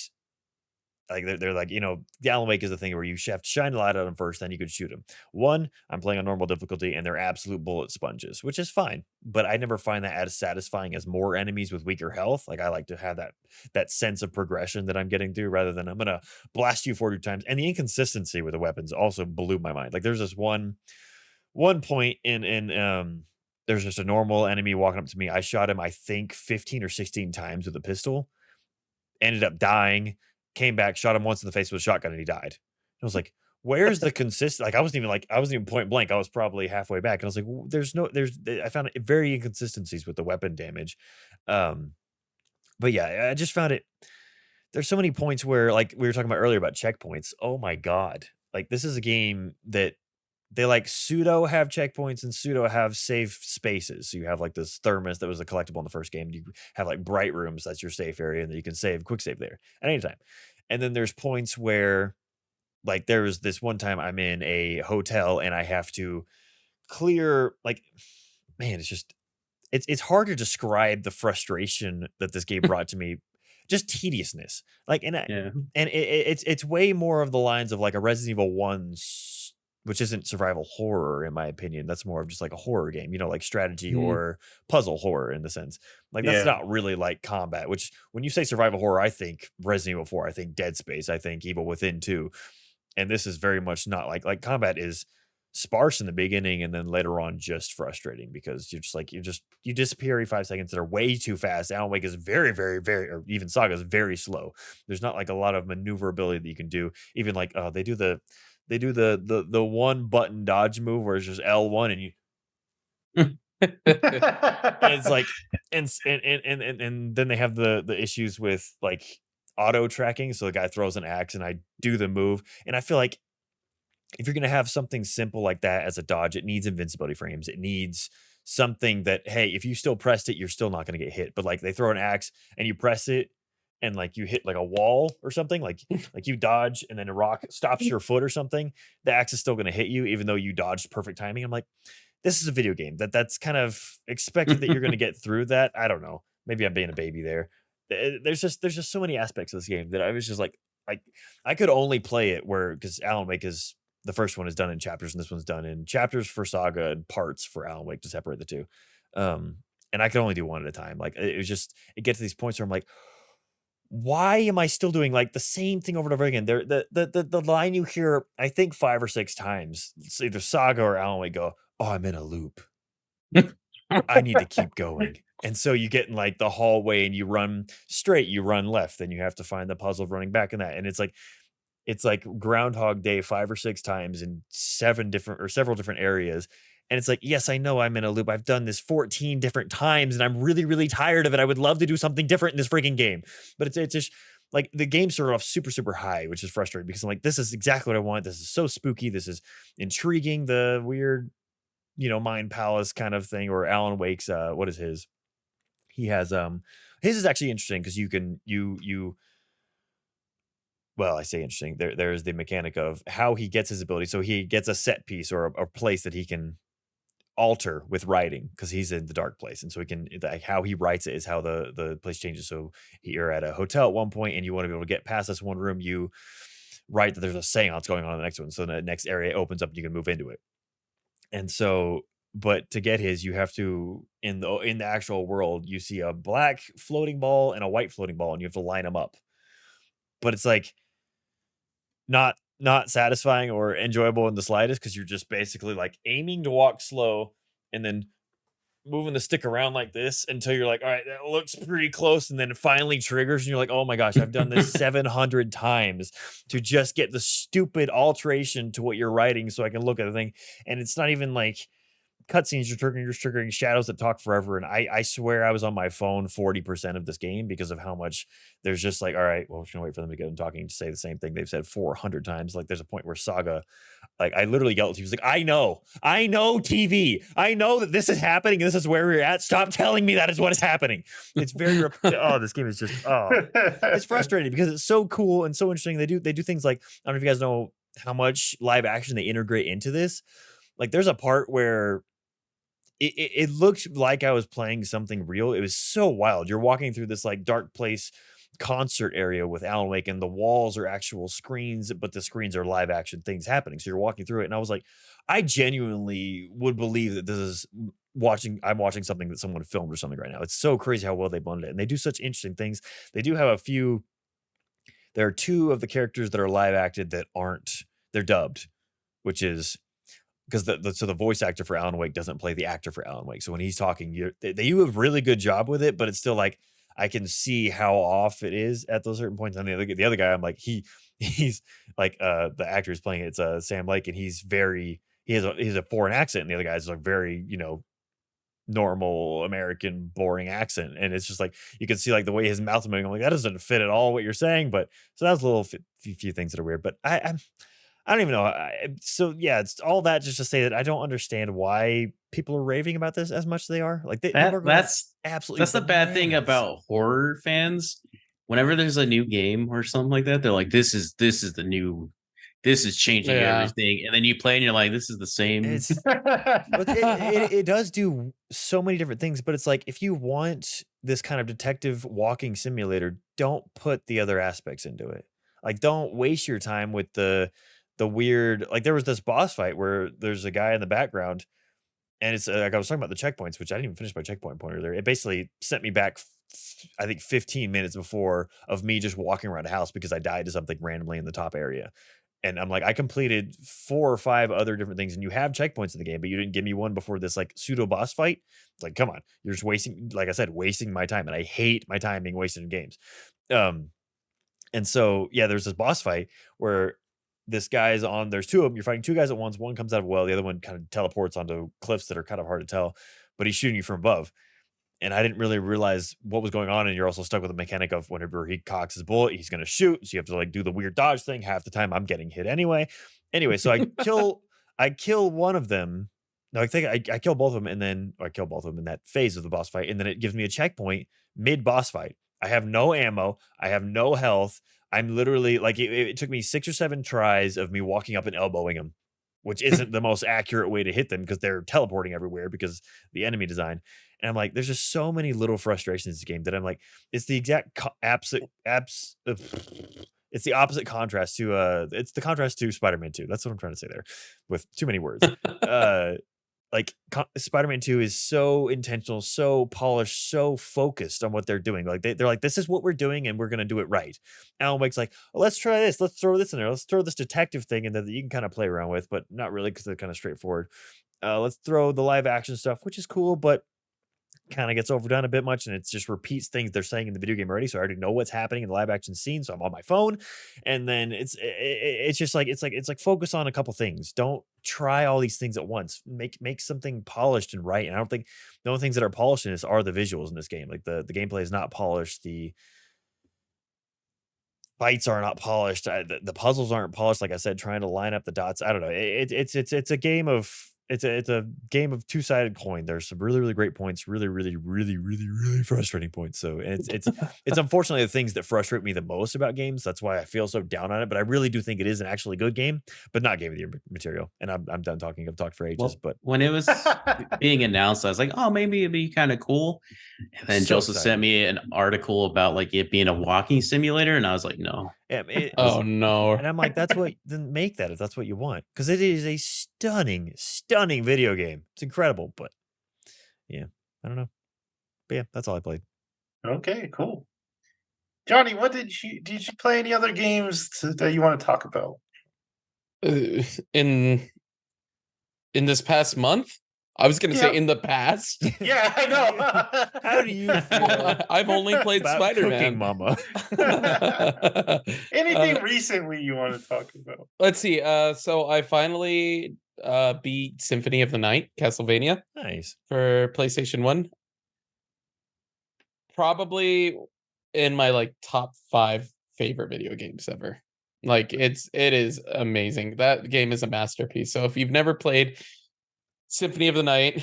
Like they're like, the Alan Wake is the thing where you have to shine a light at them first, then you could shoot them. One, I'm playing on normal difficulty, and they're absolute bullet sponges, which is fine. But I never find that as satisfying as more enemies with weaker health. Like I like to have that sense of progression that I'm getting through, rather than I'm gonna blast you 40 times. And the inconsistency with the weapons also blew my mind. Like there's this one point in there's just a normal enemy walking up to me. I shot him, I think 15 or 16 times with a pistol, ended up dying, came back, shot him once in the face with a shotgun, and he died. I was like, where's the consist? Like I wasn't even point blank. I was probably halfway back, and I was like, I found very inconsistencies with the weapon damage. But yeah, I just found it. There's so many points where, like we were talking about earlier about checkpoints. Oh my god, like this is a game that they like pseudo have checkpoints and pseudo have safe spaces. So you have like this thermos that was a collectible in the first game. You have like bright rooms, that's your safe area, and then you can quick save there at any time. And then there's points where like there was this one time I'm in a hotel and I have to clear like man, it's hard to describe the frustration that this game brought to me. Just tediousness. Like Yeah. and it's way more of the lines of like a Resident Evil 1 which isn't survival horror in my opinion. That's more of just like a horror game, like strategy or puzzle horror in the sense. Like that's Yeah. not really like combat, which when you say survival horror, I think Resident Evil 4, I think Dead Space, I think Evil Within 2. And this is very much not like combat is sparse in the beginning and then later on just frustrating because you're just like you disappear every 5 seconds that are way too fast. Alan Wake is very, very, very, or even Saga is very slow. There's not like a lot of maneuverability that you can do. Even like they do the one button dodge move where it's just L1 and you and it's like and then they have the issues with like auto tracking. So the guy throws an axe and I do the move. And I feel like if you're going to have something simple like that as a dodge, it needs invincibility frames. It needs something that, hey, if you still pressed it, you're still not going to get hit. But like they throw an axe and you press it and like you hit like a wall or something, like you dodge and then a rock stops your foot or something, the axe is still going to hit you even though you dodged perfect timing. I'm like, this is a video game that's kind of expected that you're going to get through that. I don't know. Maybe I'm being a baby there. There's just so many aspects of this game that I was just like I could only play it because Alan Wake is the first one is done in chapters, and this one's done in chapters for Saga and parts for Alan Wake to separate the two. And I could only do one at a time. Like it was just, it gets to these points where I'm like, why am I still doing like the same thing over and over again? There, the line you hear, I think 5 or 6 times, it's either Saga or Alan Wake go, "Oh, I'm in a loop. I need to keep going." And so you get in like the hallway and you run straight, you run left, then you have to find the puzzle of running back in that. And it's like Groundhog Day 5 or 6 times in several different areas. And it's like, yes, I know I'm in a loop. I've done this 14 different times and I'm really, really tired of it. I would love to do something different in this freaking game. But it's just like the game started off super, super high, which is frustrating because I'm like, this is exactly what I want. This is so spooky. This is intriguing. The weird, Mind Palace kind of thing, or Alan Wake's, what is his? He has, his is actually interesting because well, I say interesting. There's the mechanic of how he gets his ability. So he gets a set piece or a place that he can alter with writing because he's in the dark place, and so he can like how he writes it is how the place changes. So you're at a hotel at one point and you want to be able to get past this one room, you write that there's a seance going on in the next one, so the next area opens up and you can move into it. And so, but to get his, you have to in the actual world, you see a black floating ball and a white floating ball, and you have to line them up. But it's like not satisfying or enjoyable in the slightest because you're just basically like aiming to walk slow and then moving the stick around like this until you're like, all right, that looks pretty close, and then it finally triggers and you're like, oh my gosh, I've done this 700 times to just get the stupid alteration to what you're writing so I can look at the thing. And it's not even like cutscenes, you're triggering shadows that talk forever. And I swear I was on my phone 40% of this game because of how much there's just like, all right, well, we're just gonna wait for them to get them talking to say the same thing they've said 400 times. Like there's a point where Saga, like I literally yelled at he was like, I know TV, I know that this is happening and this is where we're at. Stop telling me that is what is happening. It's very oh, this game is just it's frustrating because it's so cool and so interesting. They do things like, I don't know if you guys know how much live action they integrate into this. Like there's a part where it looked like I was playing something real. It was so wild. You're walking through this like dark place concert area with Alan Wake, and the walls are actual screens, but the screens are live action things happening. So you're walking through it, and I was like, I genuinely would believe that this is I'm watching something that someone filmed or something right now. It's so crazy how well they blended it, and they do such interesting things. They do have a few. There are 2 of the characters that are live acted that aren't. They're dubbed, which is because the voice actor for Alan Wake doesn't play the actor for Alan Wake. So when he's talking, they do a really good job with it, but it's still like I can see how off it is at those certain points. And the other guy, I'm like he's like the actor is playing it, it's Sam Lake, and he has a foreign accent, and the other guy's like very normal American boring accent, and it's just like you can see like the way his mouth is moving. I'm like that doesn't fit at all what you're saying, but so that's a little few things that are weird, but I don't even know. So yeah, it's all that just to say that I don't understand why people are raving about this as much as they are. Like people are going absolutely. That's the bad thing about horror fans. Whenever there's a new game or something like that, they're like, "This is the new. This is changing everything." And then you play and you're like, "This is the same." It does do so many different things, but it's like if you want this kind of detective walking simulator, don't put the other aspects into it. Like, don't waste your time with the weird, like there was this boss fight where there's a guy in the background, and it's like I was talking about the checkpoints, which I didn't even finish my checkpoint pointer there. It basically sent me back I think 15 minutes before of me just walking around a house because I died to something randomly in the top area. And I'm like, I completed 4 or 5 other different things, and you have checkpoints in the game, but you didn't give me one before this like pseudo boss fight. It's like, come on, you're just wasting, like I said, wasting my time, and I hate my time being wasted in games. And so yeah, there's this boss fight where this guy's on, there's 2 of them, you're fighting 2 guys at once, one comes out of a well, the other one kind of teleports onto cliffs that are kind of hard to tell, but he's shooting you from above. And I didn't really realize what was going on, and you're also stuck with the mechanic of whenever he cocks his bullet, he's gonna shoot, so you have to like do the weird dodge thing. Half the time I'm getting hit anyway. So I kill one of them. No, I think I kill both of them, and then I kill both of them in that phase of the boss fight, and then it gives me a checkpoint mid boss fight. I have no ammo, I have no health. I'm literally like it took me 6 or 7 tries of me walking up and elbowing them, which isn't the most accurate way to hit them because they're teleporting everywhere because the enemy design. And I'm like, there's just so many little frustrations in this game that I'm like, it's the exact it's the opposite contrast to it's the contrast to Spider-Man 2. That's what I'm trying to say there with too many words. Like Spider-Man 2 is so intentional, so polished, so focused on what they're doing. Like they're like, this is what we're doing and we're going to do it right. Alan Wake's like, oh, let's try this. Let's throw this in there. Let's throw this detective thing in there that you can kind of play around with, but not really because they're kind of straightforward. Let's throw the live action stuff, which is cool, but kind of gets overdone a bit much, and it just repeats things they're saying in the video game already. So I already know what's happening in the live action scene, so I'm on my phone, and then it's just like it's like focus on a couple things. Don't try all these things at once. Make something polished and right. And I don't think the only things that are polished in this are the visuals in this game. Like the gameplay is not polished. The fights are not polished. The puzzles aren't polished. Like I said, trying to line up the dots. I don't know. It's a game of it's a game of two-sided coin. There's some really great points, really frustrating points. So and it's unfortunately the things that frustrate me the most about games. That's why I feel so down on it. But I really do think it is an actually good game, but not game of the year material. And I'm done talking. I've talked for ages. Well, but when it was being announced, I was like, oh, maybe it'd be kind of cool. And then So Joseph excited. sent me an article about like it being a walking simulator, and I was like, no. yeah, Oh no. and I'm like, that's what then make that if that's what you want, because it is a stunning video game. It's incredible, but yeah, I don't know. But yeah, that's all I played. Okay, cool. Johnny, what did you play any other games that you want to talk about? In this past month, I was gonna say Yep. in the past. Yeah, I know. How do you feel I've only played about Cooking Spider-Man. Mama? Anything recently you want to talk about? Let's see. So I finally beat Symphony of the Night, Castlevania, Nice. for PlayStation 1. Probably in my like top 5 favorite video games ever. Like it is amazing. That game is a masterpiece. So if you've never played Symphony of the Night,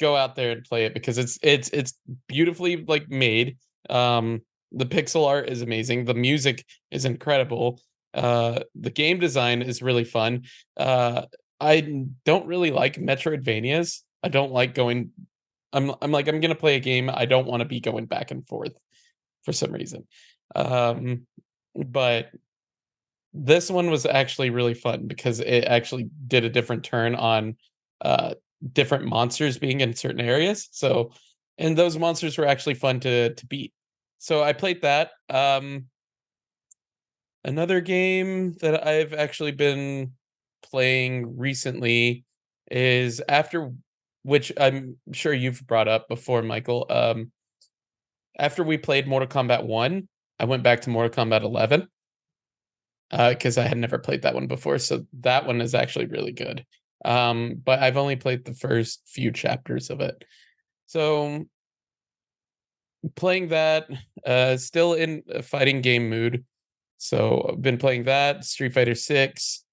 go out there and play it because it's beautifully like made. The pixel art is amazing. The music is incredible. The game design is really fun. I don't really like Metroidvanias. I don't like going. I'm like I'm gonna play a game. I don't want to be going back and forth for some reason. But this one was actually really fun because it actually did a different turn on different monsters being in certain areas. So, and those monsters were actually fun to beat. So I played that. Another game that I've actually been playing recently is which I'm sure you've brought up before, Michael. After we played Mortal Kombat 1, I went back to Mortal Kombat 11 because I had never played that one before. So that one is actually really good. But I've only played the first few chapters of it. So playing that, still in a fighting game mood. So I've been playing that, Street Fighter 6.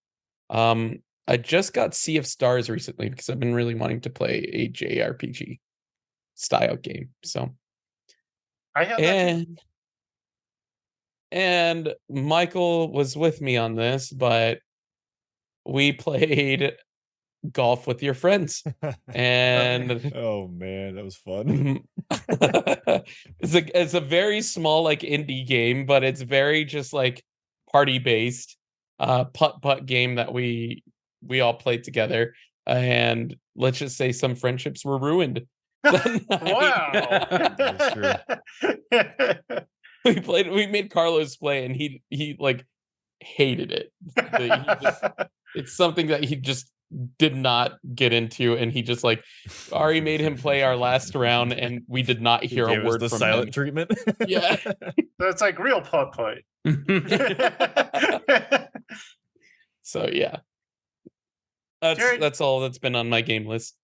I just got Sea of Stars recently because I've been really wanting to play a JRPG style game. So I have that too. and Michael was with me on this, but we played golf with your friends. And oh man, that was fun. it's a very small like indie game, but it's very just like party based putt game that we all played together, and let's just say some friendships were ruined. Wow. That's true. We made Carlos play, and he like hated it. It's something that he just did not get into, and he just like Ari made him play our last round, and we did not hear a word the from silent him. treatment. Yeah. That's like real putt. So yeah, Jared- that's all that's been on my game list.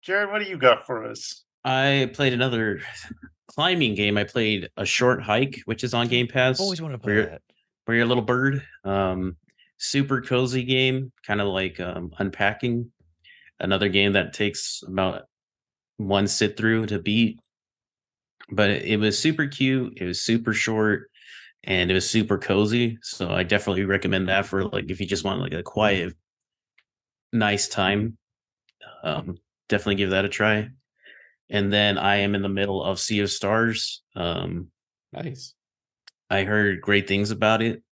Jared, what do you got for us? I played another climbing game. I played A Short Hike, which is on Game Pass. I've always wanted to where play you're- that. where you're a little bird. Super cozy game, kind of like unpacking. Another game that takes about one sit through to beat. But it was super cute. It was super short, and it was super cozy. So I definitely recommend that for like if you just want like a quiet, nice time. Definitely give that a try. And then I am in the middle of Sea of Stars. Nice. I heard great things about it.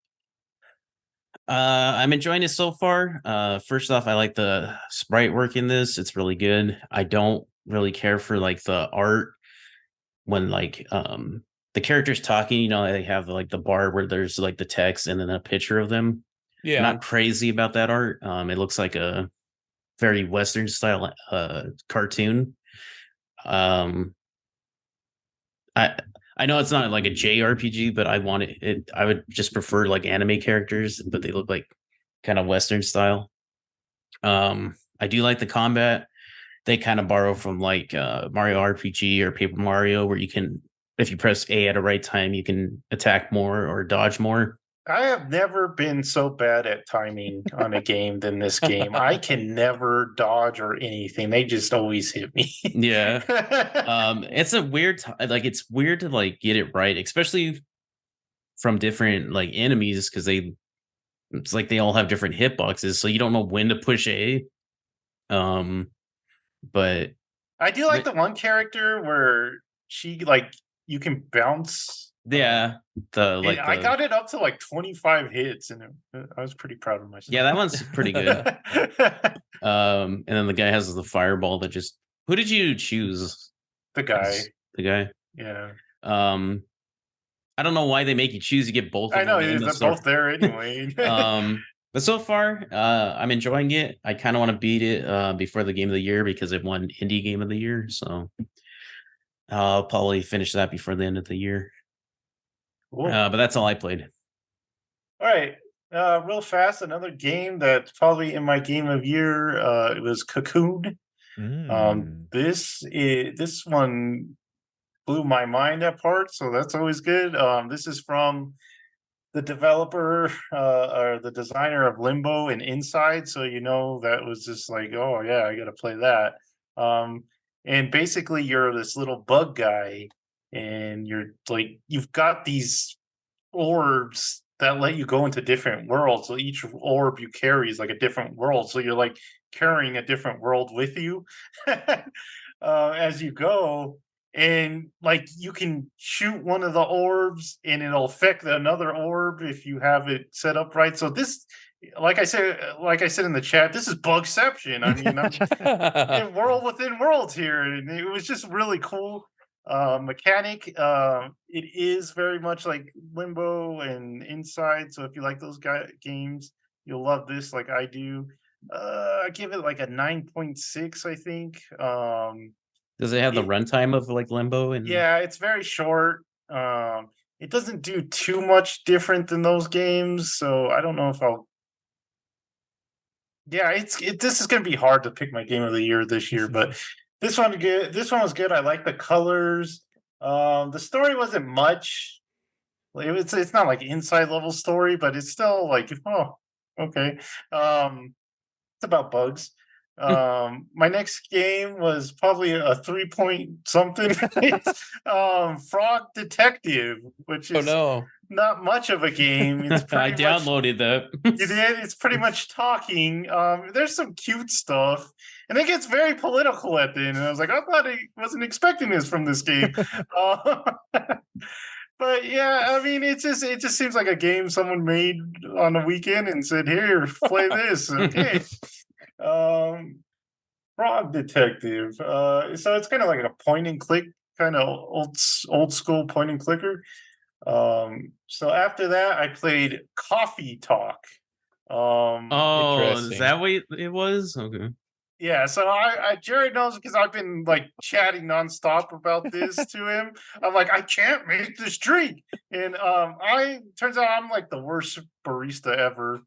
I'm enjoying it so far. First off, I like the sprite work in this. It's really good. I don't really care for like the art when like the characters talking, they have like the bar where there's like the text and then a picture of them. Yeah. Not crazy about that art. It looks like a very Western style cartoon. Um I I know it's not like a JRPG, but I want it. I would just prefer like anime characters, but they look like kind of Western style. I do like the combat. They kind of borrow from like Mario RPG or Paper Mario, where you can, if you press A at a right time, you can attack more or dodge more. I have never been so bad at timing on a game than this game. I can never dodge or anything. They just always hit me. Yeah. It's a weird, like it's weird to like get it right, especially from different like enemies because it's like they all have different hitboxes, so you don't know when to push A. But I do like the one character where she like you can bounce. yeah, I got it up to like 25 hits, and I was pretty proud of myself. Yeah, that one's pretty good. And then the guy has the fireball that just. Who did you choose? The guy. The guy. Yeah. I don't know why they make you choose. You get both. I know they're both there anyway. But so far, I'm enjoying it. I kind of want to beat it before the game of the year because it won indie game of the year. So I'll probably finish that before the end of the year. Cool. But that's all I played. All right. Real fast, another game that's probably in my game of year. It was Cocoon. This one blew my mind at parts, so that's always good. This is from the developer or the designer of Limbo and Inside, so that was just like, oh yeah, I gotta play that. And basically you're this little bug guy, and you've got these orbs that let you go into different worlds. So each orb you carry is like a different world. So you're like carrying a different world with you as you go. And like you can shoot one of the orbs and it'll affect another orb if you have it set up right. So this, like I said in the chat, this is Bugception. I mean, I'm in world within worlds here, and it was just really cool mechanic. It is very much like Limbo and Inside, so if you like those games, you'll love this like I do. I give it like a 9.6, I think. Does it have the runtime of like Limbo? Yeah, it's very short. It doesn't do too much different than those games, so I don't know if I'll. Yeah, this is going to be hard to pick my game of the year this year, but this one good. This one was good. I like the colors. The story wasn't much. It's not like inside level story, but it's still like, oh, okay. It's about bugs. My next game was probably a 3 point something. Frog Detective, which is not much of a game. It's I downloaded that. You did? It's pretty much talking. There's some cute stuff, and it gets very political at the end. And I was like, I thought I wasn't expecting this from this game. But yeah, I mean, it just seems like a game someone made on a weekend and said, "Here, play this." Okay. Frog Detective. So it's kind of like a point and click, kind of old school point and clicker. So after that, I played Coffee Talk. Is that what it was? Okay. Yeah, so I Jared knows because I've been like chatting nonstop about this to him. I'm like, I can't make this drink, and turns out I'm like the worst barista ever.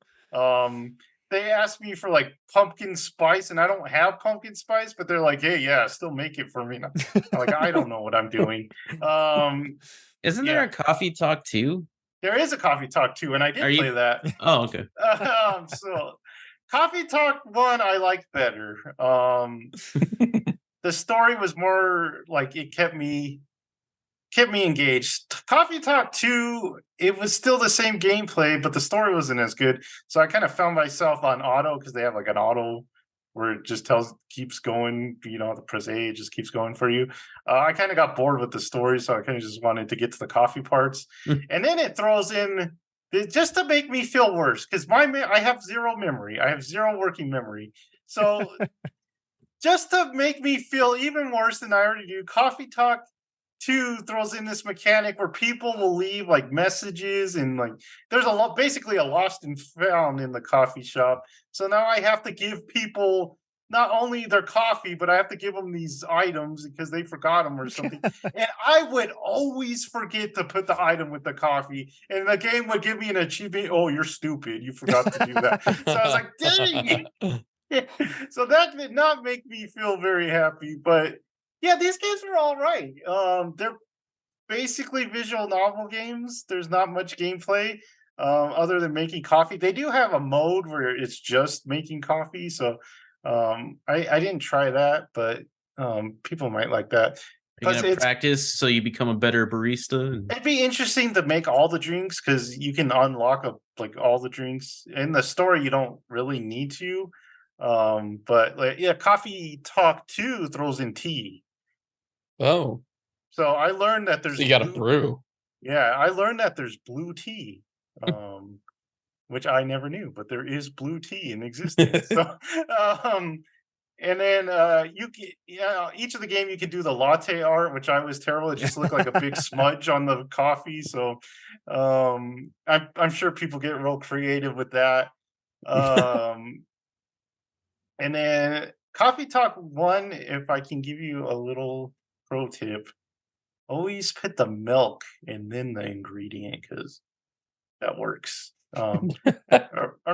They asked me for like pumpkin spice, and I don't have pumpkin spice, but they're like, hey, yeah, still make it for me. And I'm like, I don't know what I'm doing. Isn't there a Coffee Talk 2? There is a Coffee Talk 2, and I did play that. Oh, okay. So Coffee Talk 1 I liked better. The story was more like it kept me engaged. Coffee Talk 2, it was still the same gameplay, but the story wasn't as good. So I kind of found myself on auto because they have like an auto where it just keeps going. You don't have to press A; it just keeps going for you. I kind of got bored with the story, so I kind of just wanted to get to the coffee parts, and then it throws in just to make me feel worse because I have zero memory. I have zero working memory, so. Just to make me feel even worse than I already do, Coffee Talk 2 throws in this mechanic where people will leave like messages and like there's basically a lost and found in the coffee shop. So now I have to give people not only their coffee, but I have to give them these items because they forgot them or something. And I would always forget to put the item with the coffee, and the game would give me an achievement. Oh, you're stupid! You forgot to do that. So I was like, dang. So that did not make me feel very happy, but yeah, these games are all right. They're basically visual novel games. There's not much gameplay other than making coffee. They do have a mode where it's just making coffee, so I didn't try that, but people might like that. You're Plus, gonna practice so you become a better barista. it'd be interesting to make all the drinks because you can unlock like all the drinks in the story. You don't really need to. But like, yeah, Coffee Talk 2 throws in tea. Oh, So I learned that so there's you got to brew. Yeah, I learned that there's blue tea. Which I never knew, but there is blue tea in existence. So and then each of the game you can do the latte art, which I was terrible. It just looked like a big smudge on the coffee. So I'm sure people get real creative with that. And then Coffee Talk 1, if I can give you a little pro tip, always put the milk and then the ingredient because that works. Or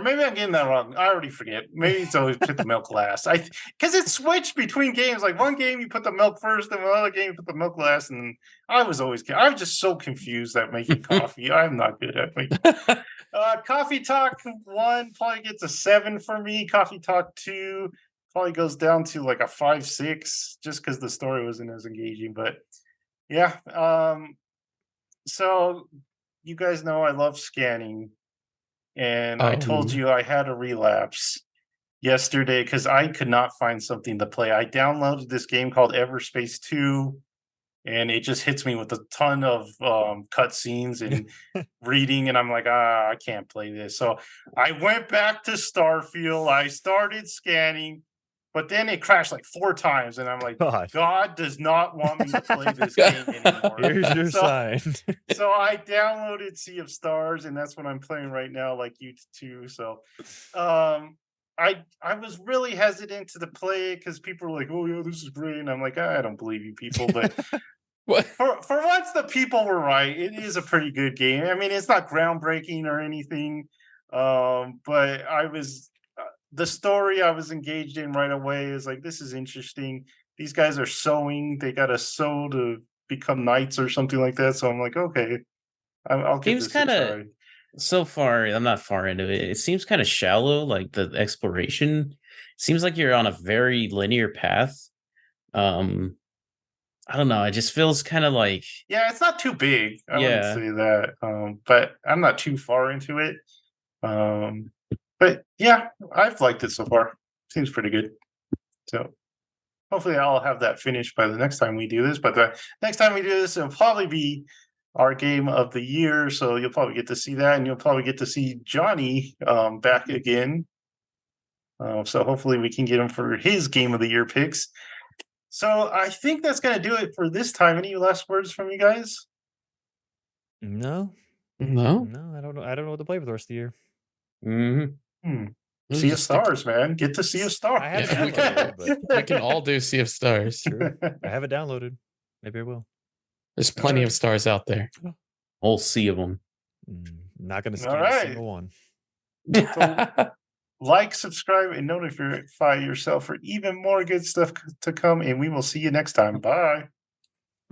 maybe I'm getting that wrong. I already forget. Maybe it's always put the milk last. Because it switched between games. Like one game you put the milk first, and another game you put the milk last. And I was just so confused at making coffee. I'm not good at making. Coffee Talk 1 probably gets a 7 for me. Coffee Talk 2 probably goes down to like a 5-6 just because the story wasn't as engaging. But yeah. So you guys know I love scanning. And I told you I had a relapse yesterday because I could not find something to play. I downloaded this game called Everspace 2, and it just hits me with a ton of cutscenes and reading, and I'm like, I can't play this. So I went back to Starfield. I started scanning, but then it crashed like 4 times, and I'm like, God does not want me to play this game anymore. Here's your sign. So I downloaded Sea of Stars, and that's what I'm playing right now, like you too. So I was really hesitant to play it because people were like, oh yeah, this is great. And I'm like, I don't believe you people, but for once the people were right. It is a pretty good game. I mean, it's not groundbreaking or anything. But the story I was engaged in right away is like, this is interesting. These guys are sewing. They got to sew to become knights or something like that. So I'm like, okay, I'll give this a try. So far, I'm not far into it. It seems kind of shallow, like the exploration. Seems like you're on a very linear path. I don't know. It just feels kind of like it's not too big. I wouldn't say that. But I'm not too far into it. But yeah, I've liked it so far. Seems pretty good. So hopefully I'll have that finished by the next time we do this. But the next time we do this, it'll probably be our game of the year. So you'll probably get to see that, and you'll probably get to see Johnny back again. So hopefully we can get him for his game of the year picks. So I think that's going to do it for this time. Any last words from you guys? No. No. I don't know. I don't know what to play for the rest of the year. Sea of Stars, man. Get to Sea of Stars. I have it downloaded, but we can all do Sea of Stars. true. I have it downloaded. Maybe I will. There's plenty of stars out there. whole sea of them. Not going to scan a single one. So, like, subscribe, and notify yourself for even more good stuff to come. And we will see you next time. Bye.